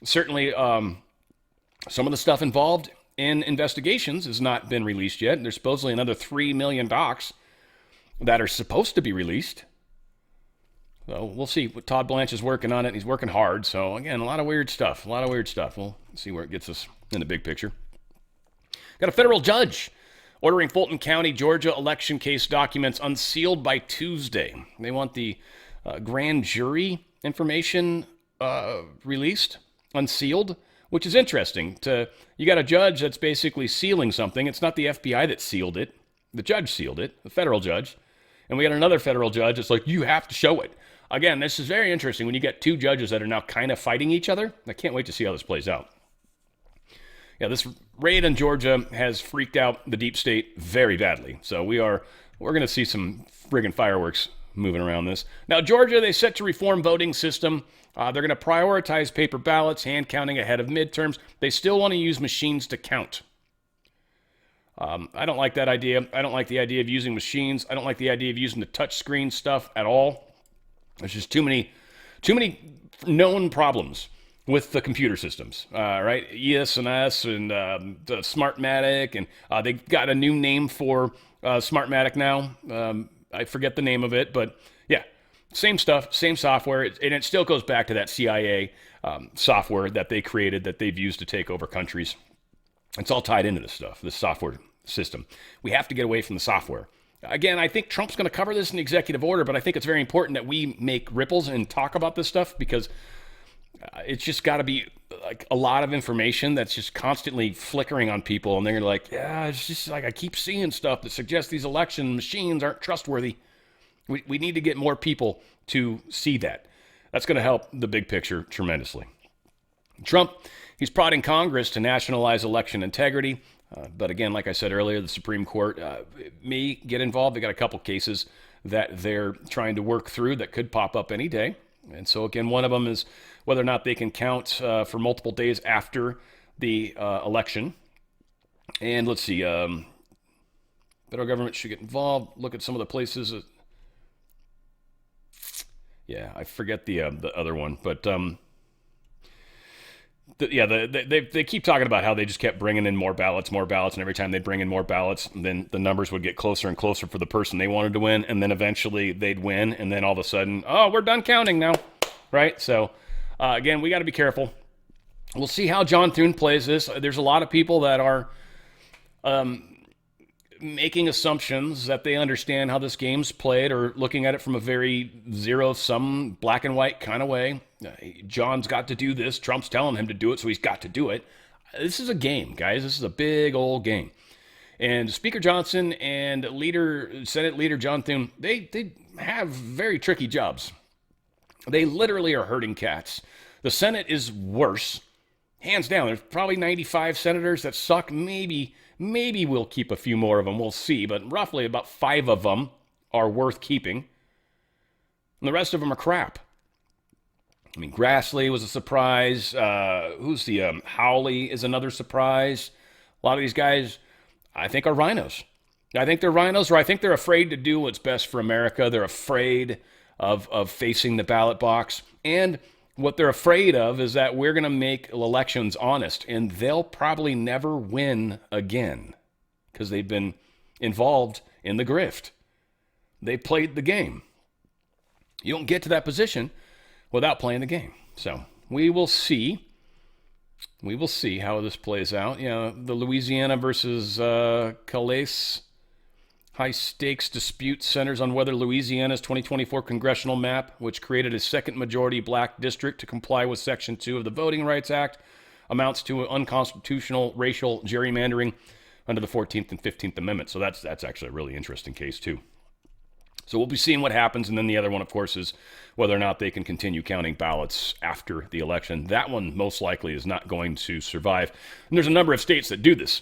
Certainly, some of the stuff involved in investigations has not been released yet. There's supposedly another 3 million docs that are supposed to be released. So we'll see what Todd Blanche is working on it. He's working hard. So again, a lot of weird stuff. We'll see where it gets us in the big picture. Got a federal judge ordering Fulton County, Georgia election case documents unsealed by Tuesday. They want the grand jury information released, unsealed, which is interesting. You got a judge that's basically sealing something. It's not the FBI that sealed it. The judge sealed it, the federal judge. And we got another federal judge that's like, you have to show it. Again, this is very interesting when you get two judges that are now kind of fighting each other. I can't wait to see how this plays out. Yeah, this raid in Georgia has freaked out the deep state very badly. So we're going to see some friggin' fireworks moving around this. Now, Georgia, they set to reform voting system. They're going to prioritize paper ballots, hand counting ahead of midterms. They still want to use machines to count. I don't like that idea. I don't like the idea of using machines. I don't like the idea of using the touch screen stuff at all. There's just too many known problems with the computer systems, right? ES&S and the Smartmatic, and they've got a new name for Smartmatic now. I forget the name of it, but yeah, same stuff, same software, and it still goes back to that CIA software that they created that they've used to take over countries. It's all tied into this stuff, this software system. We have to get away from the software. Again, I think Trump's going to cover this in executive order, but I think it's very important that we make ripples and talk about this stuff because it's just got to be like a lot of information that's just constantly flickering on people. And they're like, yeah, it's just like I keep seeing stuff that suggests these election machines aren't trustworthy. We need to get more people to see that. That's going to help the big picture tremendously. Trump, he's prodding Congress to nationalize election integrity. But again, like I said earlier, the Supreme Court may get involved. They got a couple cases that they're trying to work through that could pop up any day. And so again, one of them is whether or not they can count for multiple days after the election. And let's see, federal government should get involved. Look at some of the places. Yeah, I forget the other one, but they keep talking about how they just kept bringing in more ballots, and every time they bring in more ballots, then the numbers would get closer and closer for the person they wanted to win, and then eventually they'd win, and then all of a sudden, oh, we're done counting now, right? So, again, we got to be careful. We'll see how John Thune plays this. There's a lot of people that are making assumptions that they understand how this game's played or looking at it from a very zero-sum, black and white kind of way. John's got to do this. Trump's telling him to do it, so he's got to do it. This is a game, guys. This is a big old game. And Speaker Johnson and Senate Leader John Thune, they have very tricky jobs. They literally are herding cats. The Senate is worse. Hands down, there's probably 95 senators that suck. Maybe we'll keep a few more of them. We'll see. But roughly about 5 of them are worth keeping. And the rest of them are crap. I mean, Grassley was a surprise. Howley is another surprise. A lot of these guys, I think, are rhinos. I think they're rhinos, or I think they're afraid to do what's best for America. They're afraid of facing the ballot box. And what they're afraid of is that we're going to make elections honest, and they'll probably never win again because they've been involved in the grift. They played the game. You don't get to that position without playing the game. So we will see. We will see how this plays out. You know, the Louisiana versus Calais high-stakes dispute centers on whether Louisiana's 2024 congressional map, which created a second majority black district to comply with Section 2 of the Voting Rights Act, amounts to unconstitutional racial gerrymandering under the 14th and 15th Amendment. So that's actually a really interesting case, too. So we'll be seeing what happens. And then the other one, of course, is whether or not they can continue counting ballots after the election. That one most likely is not going to survive. And there's a number of states that do this.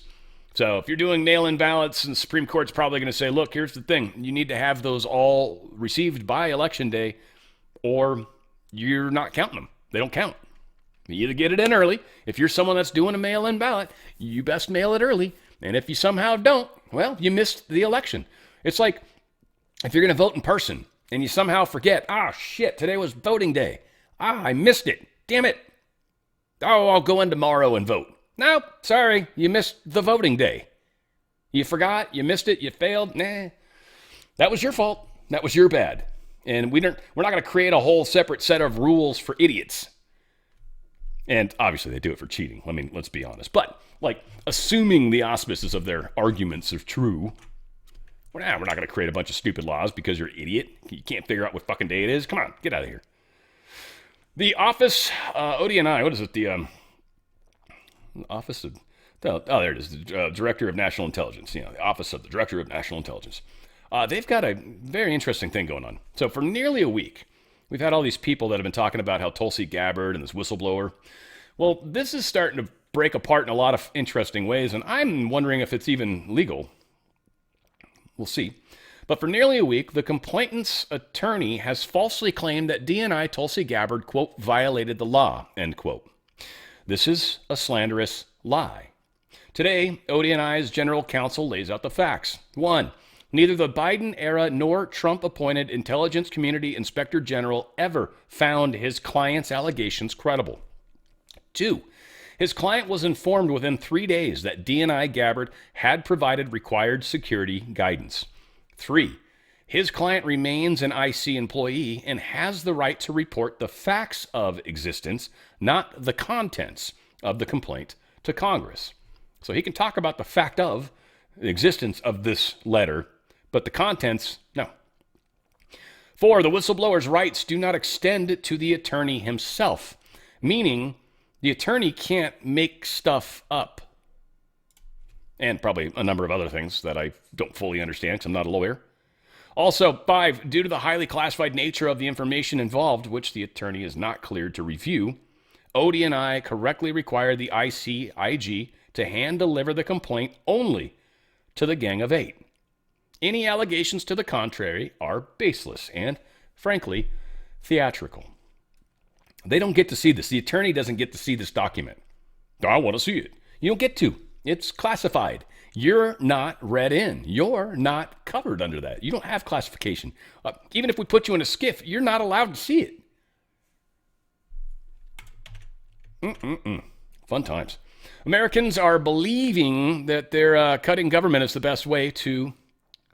So if you're doing mail-in ballots, and the Supreme Court's probably going to say, look, here's the thing. You need to have those all received by Election Day, or you're not counting them. They don't count. You either get it in early. If you're someone that's doing a mail-in ballot, you best mail it early. And if you somehow don't, well, you missed the election. It's like if you're going to vote in person and you somehow forget, shit, today was voting day. I missed it. Damn it. Oh, I'll go in tomorrow and vote. No, sorry, you missed the voting day. You forgot, you missed it, you failed. Nah, that was your fault. That was your bad. And we're not going to create a whole separate set of rules for idiots. And obviously they do it for cheating. I mean, let's be honest. But, like, assuming the auspices of their arguments are true, we're not going to create a bunch of stupid laws because you're an idiot. You can't figure out what fucking day it is. Come on, get out of here. The Office, ODNI, what is it? The Office of, there it is, the Director of National Intelligence. You know, the Office of the Director of National Intelligence. They've got a very interesting thing going on. So for nearly a week, we've had all these people that have been talking about how Tulsi Gabbard and this whistleblower. Well, this is starting to break apart in a lot of interesting ways, and I'm wondering if it's even legal. We'll see. But for nearly a week, the complainant's attorney has falsely claimed that DNI Tulsi Gabbard, quote, violated the law, end quote. This is a slanderous lie. Today, ODNI's general counsel lays out the facts. 1. Neither the Biden era nor Trump-appointed Intelligence Community Inspector General ever found his client's allegations credible. 2. His client was informed within 3 days that DNI Gabbard had provided required security guidance. 3. His client remains an IC employee and has the right to report the facts of existence, not the contents of the complaint, to Congress. So he can talk about the fact of the existence of this letter, but the contents, no. 4, the whistleblower's rights do not extend to the attorney himself, meaning the attorney can't make stuff up. And probably a number of other things that I don't fully understand because I'm not a lawyer. Also, 5, due to the highly classified nature of the information involved, which the attorney is not cleared to review, ODNI correctly required the ICIG to hand-deliver the complaint only to the Gang of 8. Any allegations to the contrary are baseless and, frankly, theatrical. They don't get to see this. The attorney doesn't get to see this document. I want to see it. You don't get to. It's classified. You're not read in. You're not covered under that. You don't have classification. Even if we put you in a SCIF, you're not allowed to see it. Fun times. Americans are believing that they're cutting government is the best way to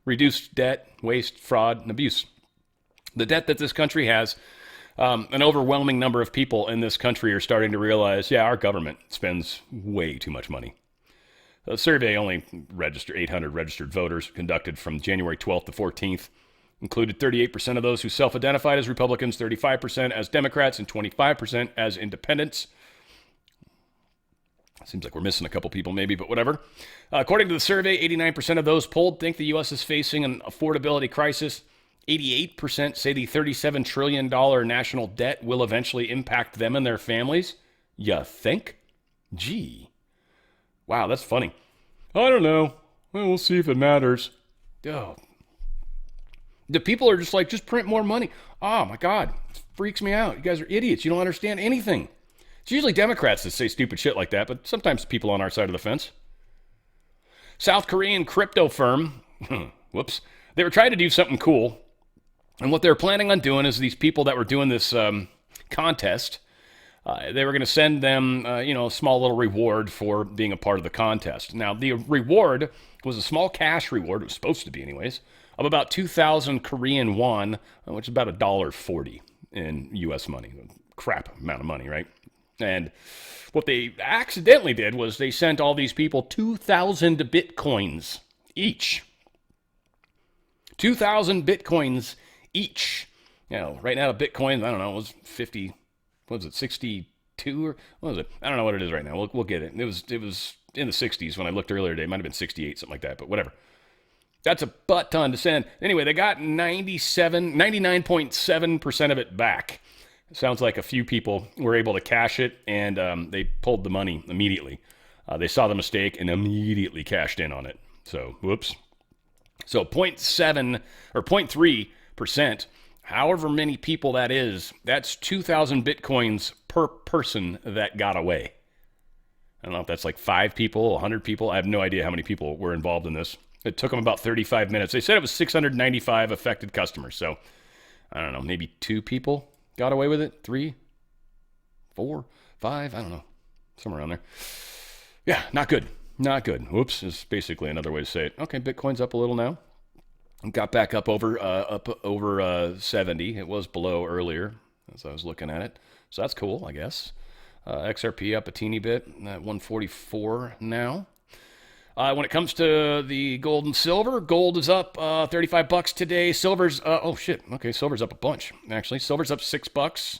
reduce debt, waste, fraud, and abuse. The debt that this country has, an overwhelming number of people in this country are starting to realize, yeah, our government spends way too much money. The survey only registered 800 registered voters, conducted from January 12th to 14th. Included 38% of those who self-identified as Republicans, 35% as Democrats, and 25% as independents. Seems like we're missing a couple people maybe, but whatever. According to the survey, 89% of those polled think the U.S. is facing an affordability crisis. 88% say the $37 trillion national debt will eventually impact them and their families. You think? Gee. Wow, that's funny. I don't know. Well, we'll see if it matters. Oh. The people are just like, just print more money. Oh, my God. It freaks me out. You guys are idiots. You don't understand anything. It's usually Democrats that say stupid shit like that, but sometimes people on our side of the fence. South Korean crypto firm, whoops, they were trying to do something cool. And what they were planning on doing is these people that were doing this contest, they were going to send them, a small little reward for being a part of the contest. Now, the reward was a small cash reward, it was supposed to be anyways, of about 2,000 Korean won, which is about $1.40 in U.S. money. Crap amount of money, right? And what they accidentally did was they sent all these people 2,000 bitcoins each. 2,000 bitcoins each. Right now, a bitcoin, I don't know, it was 50, what was it, 62 or what was it? I don't know what it is right now. We'll get it. It was in the 60s when I looked earlier today. It might have been 68, something like that, but whatever. That's a butt ton to send. Anyway, they got 99.7% of it back. Sounds like a few people were able to cash it, and they pulled the money immediately. They saw the mistake and immediately cashed in on it. So, whoops. So 0.7 or 0.3%, however many people that is, that's 2,000 bitcoins per person that got away. I don't know if that's like 5 people, 100 people. I have no idea how many people were involved in this. It took them about 35 minutes. They said it was 695 affected customers. So, I don't know, maybe 2 people got away with it? 3, 4, 5, I don't know. Somewhere around there. Yeah, not good. Not good. Whoops, is basically another way to say it. Okay, Bitcoin's up a little now. Got back up over 70. It was below earlier as I was looking at it. So that's cool, I guess. XRP up a teeny bit at 144 now. When it comes to the gold and silver, gold is up $35 today. Silver's silver's up a bunch, actually. Silver's up $6.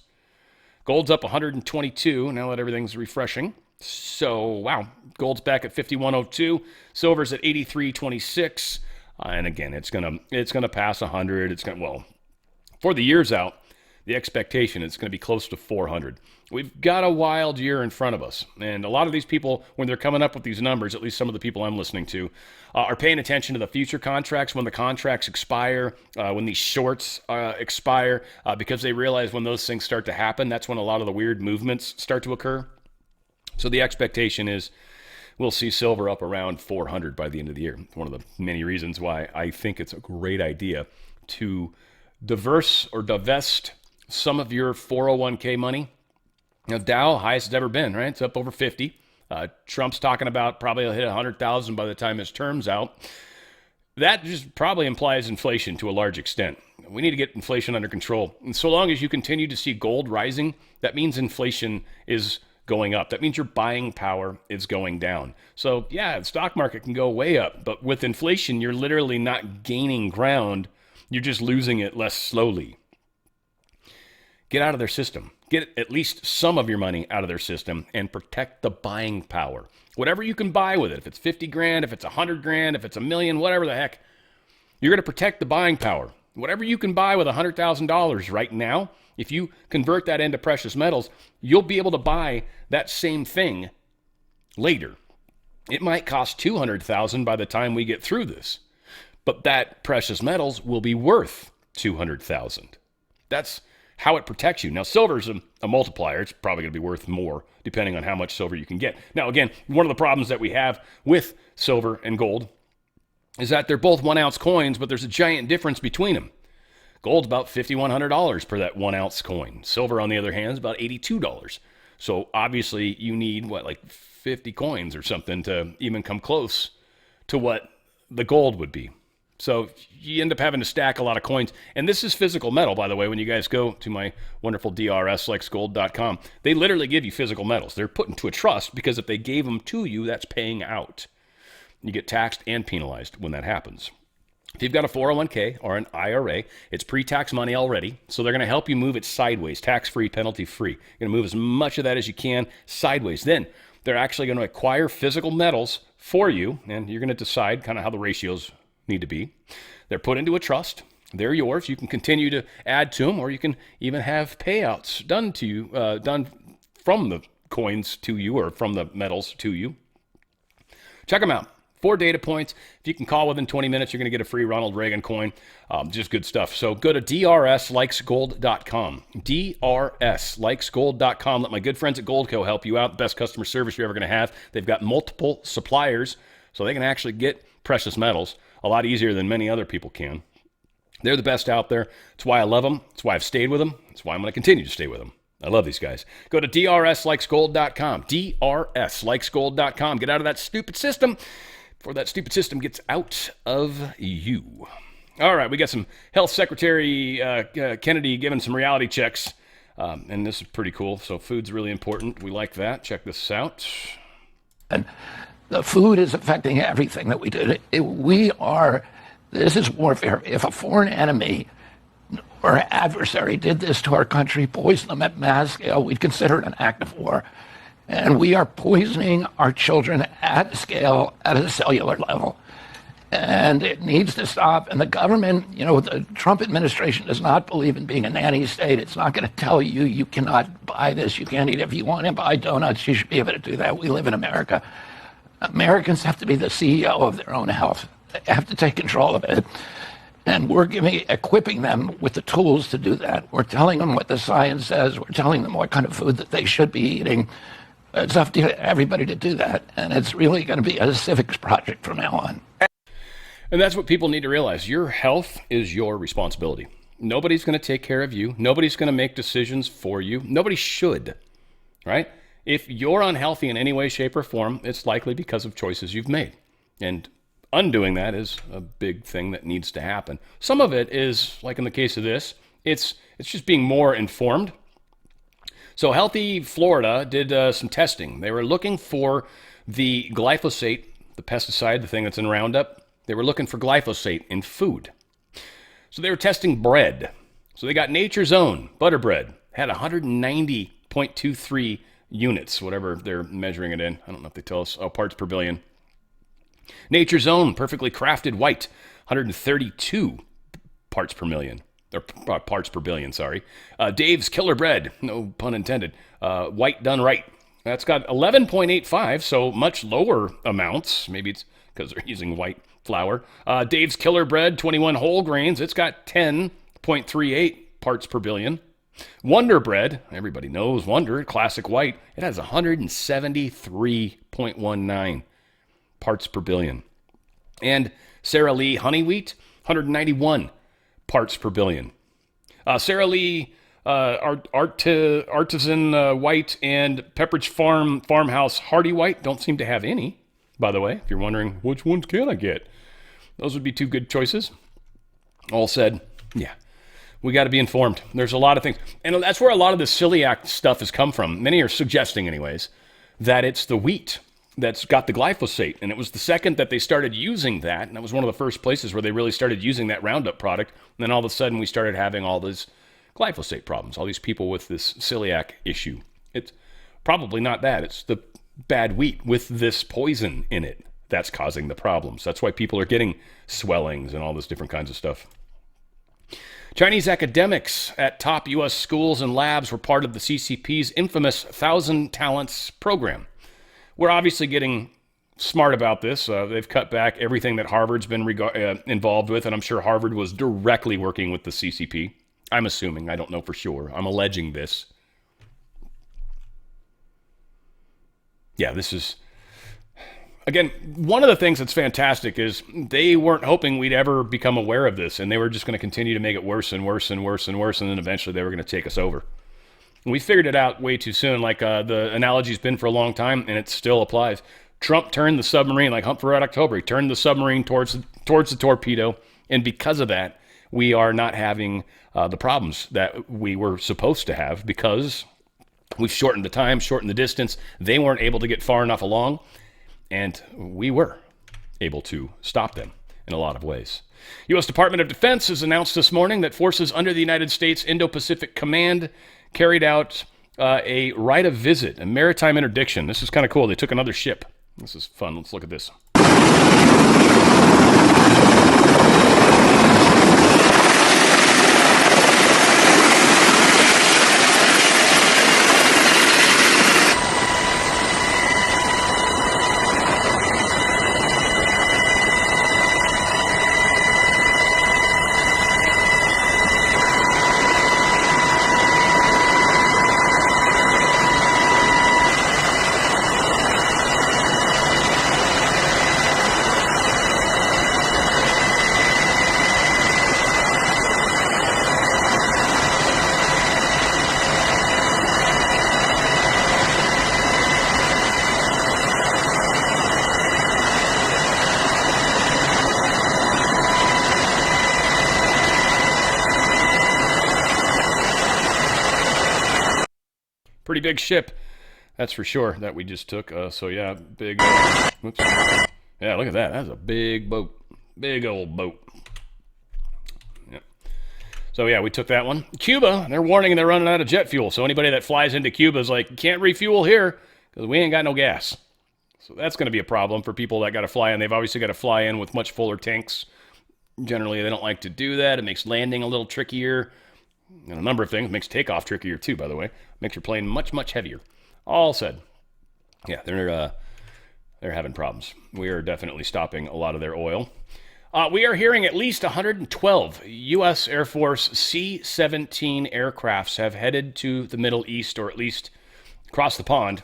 Gold's up 122 now that everything's refreshing. So, wow, gold's back at 51.02. Silver's at 83.26. And again, it's gonna pass 100. For the years out, the expectation is going to be close to 400. We've got a wild year in front of us. And a lot of these people, when they're coming up with these numbers, at least some of the people I'm listening to, are paying attention to the future contracts, when the contracts expire, when these shorts expire, because they realize when those things start to happen, that's when a lot of the weird movements start to occur. So the expectation is we'll see silver up around 400 by the end of the year. One of the many reasons why I think it's a great idea to divest some of your 401k money. Now, Dow, highest it's ever been, right? It's up over 50. Trump's talking about probably he'll hit 100,000 by the time his term's out. That just probably implies inflation to a large extent. We need to get inflation under control. And so long as you continue to see gold rising, that means inflation is going up. That means your buying power is going down. So yeah, the stock market can go way up, but with inflation, you're literally not gaining ground. You're just losing it less slowly. Get out of their system. Get at least some of your money out of their system and protect the buying power. Whatever you can buy with it, if it's 50 grand, if it's 100 grand, if it's $1 million, whatever the heck, you're going to protect the buying power. Whatever you can buy with $100,000 right now, if you convert that into precious metals, you'll be able to buy that same thing later. It might cost $200,000 by the time we get through this, but that precious metals will be worth $200,000. That's how it protects you. Now, silver's a multiplier. It's probably going to be worth more depending on how much silver you can get. Now, again, one of the problems that we have with silver and gold is that they're both 1 ounce coins, but there's a giant difference between them. Gold's about $5,100 per that 1 ounce coin. Silver, on the other hand, is about $82. So obviously you need, 50 coins or something to even come close to what the gold would be. So you end up having to stack a lot of coins. And this is physical metal, by the way. When you guys go to my wonderful DRSLikesGold.com, they literally give you physical metals. They're put into a trust because if they gave them to you, that's paying out. You get taxed and penalized when that happens. If you've got a 401k or an IRA, it's pre-tax money already, so they're going to help you move it sideways, tax-free, penalty-free. You're going to move as much of that as you can sideways. Then they're actually going to acquire physical metals for you, and you're going to decide kind of how the ratios need to be. They're put into a trust. They're yours. You can continue to add to them, or you can even have payouts done to you, done from the coins to you or from the metals to you. Check them out. 4 data points. If you can call within 20 minutes, you're going to get a free Ronald Reagan coin. Just good stuff. So go to drslikesgold.com. drslikesgold.com. Let my good friends at Goldco help you out. Best customer service you're ever going to have. They've got multiple suppliers, so they can actually get precious metals a lot easier than many other people can. They're the best out there. It's why I love them. It's why I've stayed with them. It's why I'm going to continue to stay with them. I love these guys. Go to drslikesgold.com. drslikesgold.com. Get out of that stupid system before that stupid system gets out of you. All right, we got some Health Secretary Kennedy giving some reality checks, and this is pretty cool. So food's really important. We like that. Check this out. And the food is affecting everything that we do. This is warfare. If a foreign enemy or adversary did this to our country, poison them at mass scale, we'd consider it an act of war. And we are poisoning our children at scale, at a cellular level. And it needs to stop. And the government, the Trump administration does not believe in being a nanny state. It's not going to tell you, you cannot buy this, you can't eat it. If you want to buy donuts, you should be able to do that. We live in America. Americans have to be the CEO of their own health. They have to take control of it. And we're equipping them with the tools to do that. We're telling them what the science says. We're telling them what kind of food that they should be eating. It's up to everybody to do that. And it's really going to be a civics project from now on. And that's what people need to realize. Your health is your responsibility. Nobody's going to take care of you. Nobody's going to make decisions for you. Nobody should, right? If you're unhealthy in any way, shape, or form, it's likely because of choices you've made. And undoing that is a big thing that needs to happen. Some of it is, like in the case of this, it's just being more informed. So Healthy Florida did some testing. They were looking for the glyphosate, the pesticide, the thing that's in Roundup. They were looking for glyphosate in food. So they were testing bread. So they got Nature's Own butter bread, had 190.23 units, whatever they're measuring it in. I don't know if they tell us, parts per billion. Nature's Own perfectly crafted white, 132 parts per million. Or parts per billion, sorry. Dave's Killer Bread, no pun intended. White done right. That's got 11.85, so much lower amounts. Maybe it's because they're using white flour. Dave's Killer Bread, 21 whole grains. It's got 10.38 parts per billion. Wonder Bread, everybody knows Wonder, classic white. It has 173.19 parts per billion. And Sara Lee Honey Wheat, 191 parts per billion. Sara Lee Artisan White and Pepperidge Farmhouse Hardy White don't seem to have any, by the way. If you're wondering, which ones can I get? Those would be two good choices. All said, yeah, we got to be informed. There's a lot of things. And that's where a lot of the celiac stuff has come from. Many are suggesting, anyways, that it's the wheat that's got the glyphosate. And it was the second that they started using that, and that was one of the first places where they really started using that Roundup product. And then all of a sudden we started having all these glyphosate problems, all these people with this celiac issue. It's probably not that. It's the bad wheat with this poison in it that's causing the problems. That's why people are getting swellings and all this different kinds of stuff. Chinese academics at top U.S. schools and labs were part of the CCP's infamous 1,000 Talents program. We're obviously getting smart about this. They've cut back everything that Harvard's been involved with, and I'm sure Harvard was directly working with the CCP. I'm assuming. I don't know for sure. I'm alleging this. Yeah, this is... Again, one of the things that's fantastic is they weren't hoping we'd ever become aware of this, and they were just going to continue to make it worse and worse and worse and worse, and then eventually they were going to take us over. We figured it out way too soon, like the analogy's been for a long time, and it still applies. Trump turned the submarine, like Hunt for Red October, he turned the submarine towards the torpedo, and because of that, we are not having the problems that we were supposed to have because we've shortened the time, shortened the distance. They weren't able to get far enough along, and we were. able to stop them in a lot of ways. U.S. Department of Defense has announced this morning that forces under the United States Indo-Pacific Command carried out a right of visit, a maritime interdiction. This is kind of cool. They took another ship. This is fun. Let's look at this. Pretty big ship, that's for sure, that we just took. So yeah, big. Whoops. Yeah, look at that. That's a big boat, big old boat. Yeah. So yeah, we took that one. Cuba, they're warning they're running out of jet fuel. So anybody that flies into Cuba is like, can't refuel here because we ain't got no gas. So that's going to be a problem for people that got to fly in. They've obviously got to fly in with much fuller tanks. Generally, they don't like to do that. It makes landing a little trickier. And a number of things. Makes takeoff trickier too, by the way. Makes your plane much, much heavier. All said, yeah, they're having problems. We are definitely stopping a lot of their oil. We are hearing at least 112 U.S. Air Force C-17 aircrafts have headed to the Middle East, or at least across the pond.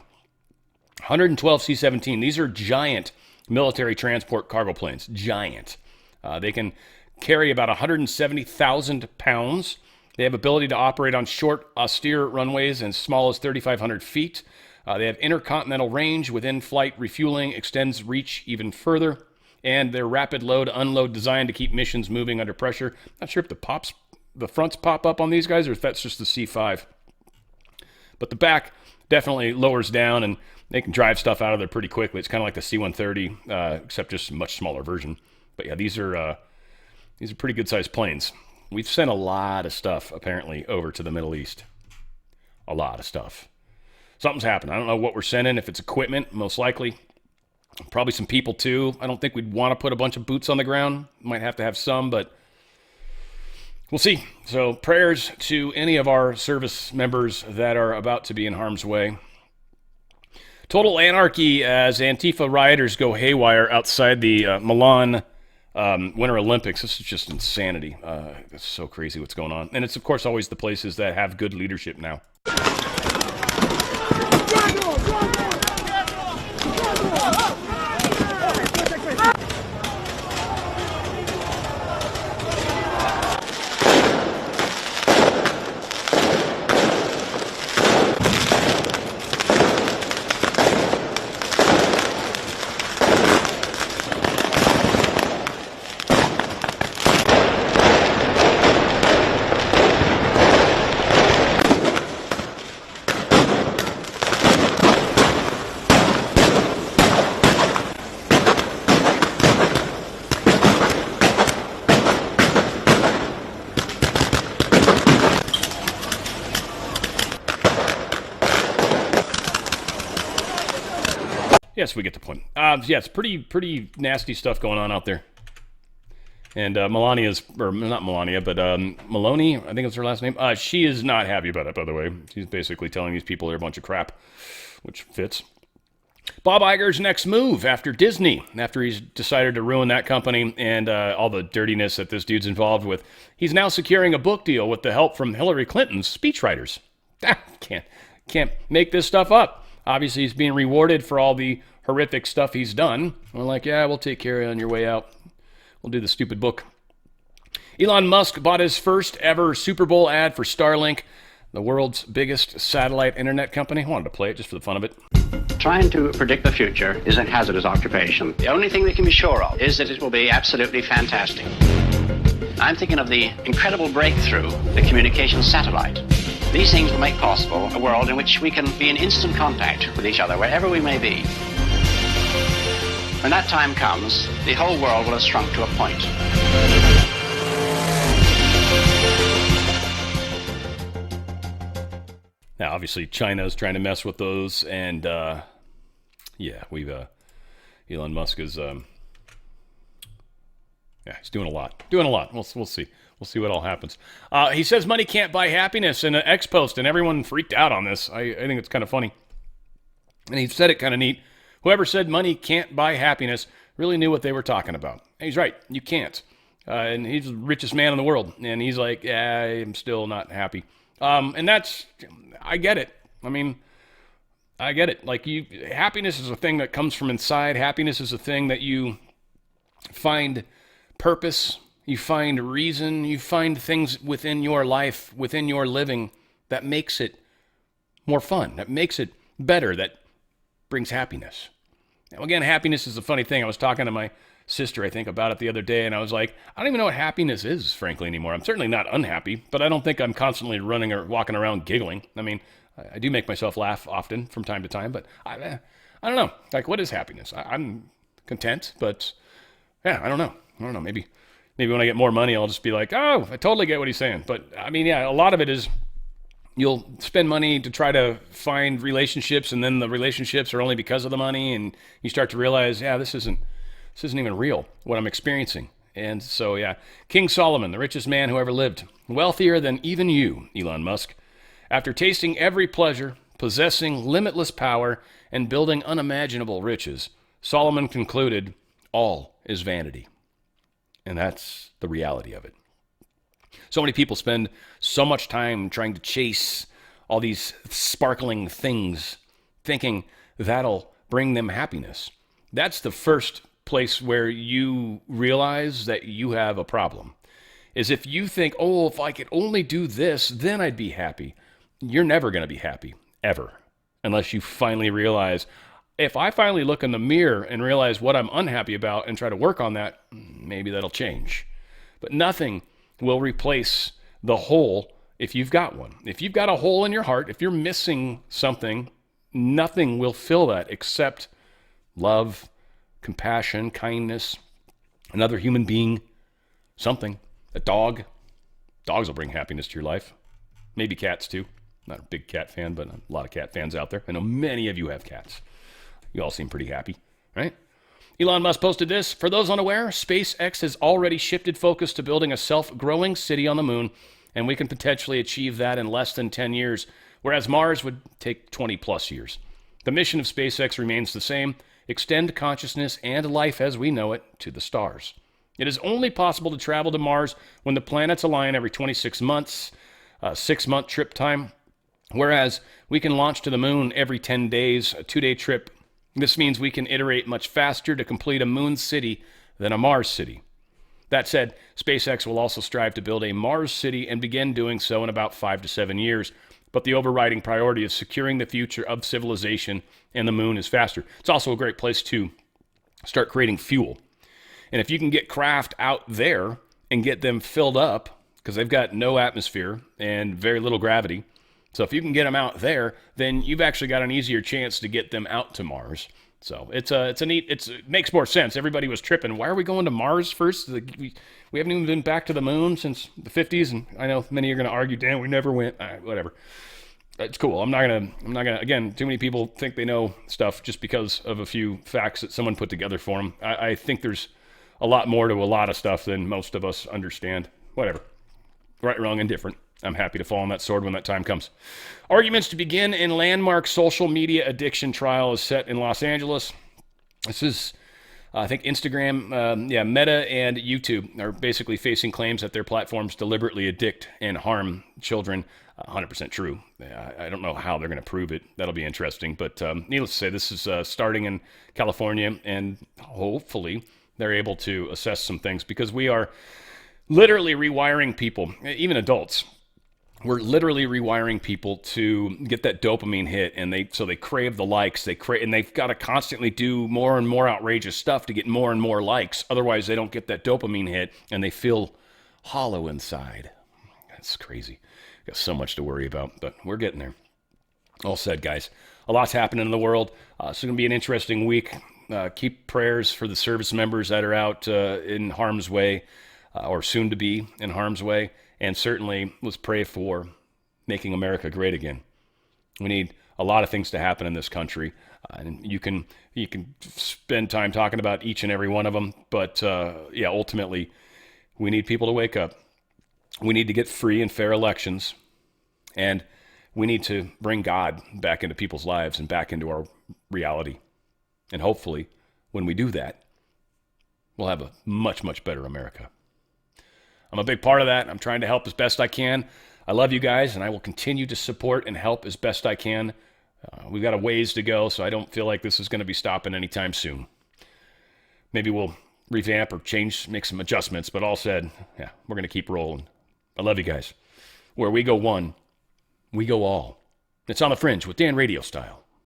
112 C-17. These are giant military transport cargo planes. Giant. They can carry about 170,000 pounds. They have ability to operate on short, austere runways as small as 3,500 feet. They have intercontinental range. With in-flight refueling extends reach even further. And their rapid load-unload design to keep missions moving under pressure. Not sure if the fronts pop up on these guys or if that's just the C5. But the back definitely lowers down, and they can drive stuff out of there pretty quickly. It's kind of like the C-130, except just a much smaller version. But yeah, these are pretty good-sized planes. We've sent a lot of stuff, apparently, over to the Middle East. A lot of stuff. Something's happened. I don't know what we're sending. If it's equipment, most likely. Probably some people, too. I don't think we'd want to put a bunch of boots on the ground. Might have to have some, but we'll see. So prayers to any of our service members that are about to be in harm's way. Total anarchy as Antifa rioters go haywire outside the Milan Winter Olympics. This is just insanity. It's so crazy what's going on. And it's, of course, always the places that have good leadership now. Yes, we get the point. Yeah, it's pretty nasty stuff going on out there. And Melania's, or not Melania, but Maloney, I think it's her last name. She is not happy about it, by the way. She's basically telling these people they're a bunch of crap, which fits. Bob Iger's next move after Disney, after he's decided to ruin that company and all the dirtiness that this dude's involved with. He's now securing a book deal with the help from Hillary Clinton's speechwriters. Can't make this stuff up. Obviously, he's being rewarded for all the horrific stuff he's done. We're like, yeah, we'll take care of you on your way out. We'll do the stupid book. Elon Musk bought his first ever Super Bowl ad for Starlink, the world's biggest satellite internet company. I wanted to play it just for the fun of it. Trying to predict the future is a hazardous occupation. The only thing we can be sure of is that it will be absolutely fantastic. I'm thinking of the incredible breakthrough, the communication satellite. These things will make possible a world in which we can be in instant contact with each other wherever we may be. When that time comes, the whole world will have shrunk to a point. Now, obviously, China is trying to mess with those, and Elon Musk is he's doing a lot. We'll see. We'll see what all happens. He says money can't buy happiness in an X post, and everyone freaked out on this. I think it's kind of funny. And he said it kind of neat. Whoever said money can't buy happiness really knew what they were talking about. And he's right. You can't. And he's the richest man in the world. And he's like, yeah, I'm still not happy. And that's, I get it. I mean, I get it. Like, happiness is a thing that comes from inside. Happiness is a thing that you find purpose, you find reason, you find things within your life, within your living that makes it more fun, that makes it better, that brings happiness. Now, again, happiness is a funny thing. I was talking to my sister, I think, about it the other day, and I was like, I don't even know what happiness is, frankly, anymore. I'm certainly not unhappy, but I don't think I'm constantly running or walking around giggling. I mean, I do make myself laugh often from time to time, but I don't know. Like, what is happiness? I'm content, but yeah, I don't know. Maybe when I get more money, I'll just be like, oh, I totally get what he's saying. But I mean, yeah, a lot of it is you'll spend money to try to find relationships, and then the relationships are only because of the money, and you start to realize, yeah, this isn't even real, what I'm experiencing. And so, yeah, King Solomon, the richest man who ever lived, wealthier than even you, Elon Musk, after tasting every pleasure, possessing limitless power, and building unimaginable riches, Solomon concluded, all is vanity. And that's the reality of it. So many people spend so much time trying to chase all these sparkling things, thinking that'll bring them happiness. That's the first place where you realize that you have a problem. Is if you think, oh, if I could only do this, then I'd be happy. You're never going to be happy, ever, unless you finally realize, if I finally look in the mirror and realize what I'm unhappy about and try to work on that, maybe that'll change. But nothing will replace the hole if you've got one. If you've got a hole in your heart, if you're missing something, nothing will fill that except love, compassion, kindness, another human being, something, a dog. Dogs will bring happiness to your life. Maybe cats too. Not a big cat fan, but a lot of cat fans out there. I know many of you have cats. You all seem pretty happy, right? Elon Musk posted this. For those unaware, SpaceX has already shifted focus to building a self-growing city on the moon, and we can potentially achieve that in less than 10 years, whereas Mars would take 20 plus years. The mission of SpaceX remains the same: extend consciousness and life as we know it to the stars. It is only possible to travel to Mars when the planets align every 26 months, 6-month trip time, whereas we can launch to the moon every 10 days, a 2-day trip. This means we can iterate much faster to complete a moon city than a Mars city. That said, SpaceX will also strive to build a Mars city and begin doing so in about 5 to 7 years. But the overriding priority is securing the future of civilization, and the moon is faster. It's also a great place to start creating fuel. And if you can get craft out there and get them filled up, because they've got no atmosphere and very little gravity, so if you can get them out there, then you've actually got an easier chance to get them out to Mars. So it's a neat, it makes more sense. Everybody was tripping. Why are we going to Mars first? We haven't even been back to the moon since the 50s. And I know many are going to argue, damn, we never went. Whatever. It's cool. I'm not gonna, again, too many people think they know stuff just because of a few facts that someone put together for them. I think there's a lot more to a lot of stuff than most of us understand. Whatever. Right, wrong, and different. I'm happy to fall on that sword when that time comes. Arguments to begin in landmark social media addiction trial is set in Los Angeles. This is, I think, Instagram, Meta and YouTube are basically facing claims that their platforms deliberately addict and harm children. 100% true. I don't know how they're going to prove it. That'll be interesting. But needless to say, this is starting in California, and hopefully they're able to assess some things, because we are literally rewiring people, even adults. We're literally rewiring people to get that dopamine hit, and they crave the likes. And they've got to constantly do more and more outrageous stuff to get more and more likes. Otherwise, they don't get that dopamine hit, and they feel hollow inside. That's crazy. Got so much to worry about, but we're getting there. All said, guys, a lot's happening in the world. It's going to be an interesting week. keep prayers for the service members that are out in harm's way or soon to be in harm's way. And certainly let's pray for making America great again. We need a lot of things to happen in this country. And you can spend time talking about each and every one of them. But ultimately, we need people to wake up. We need to get free and fair elections. And we need to bring God back into people's lives and back into our reality. And hopefully, when we do that, we'll have a much, much better America. I'm a big part of that. I'm trying to help as best I can. I love you guys, and I will continue to support and help as best I can. We've got a ways to go, so I don't feel like this is going to be stopping anytime soon. Maybe we'll revamp or change, make some adjustments, but all said, yeah, we're going to keep rolling. I love you guys. Where we go one, we go all. It's on the Fringe with Dan RadioStyle.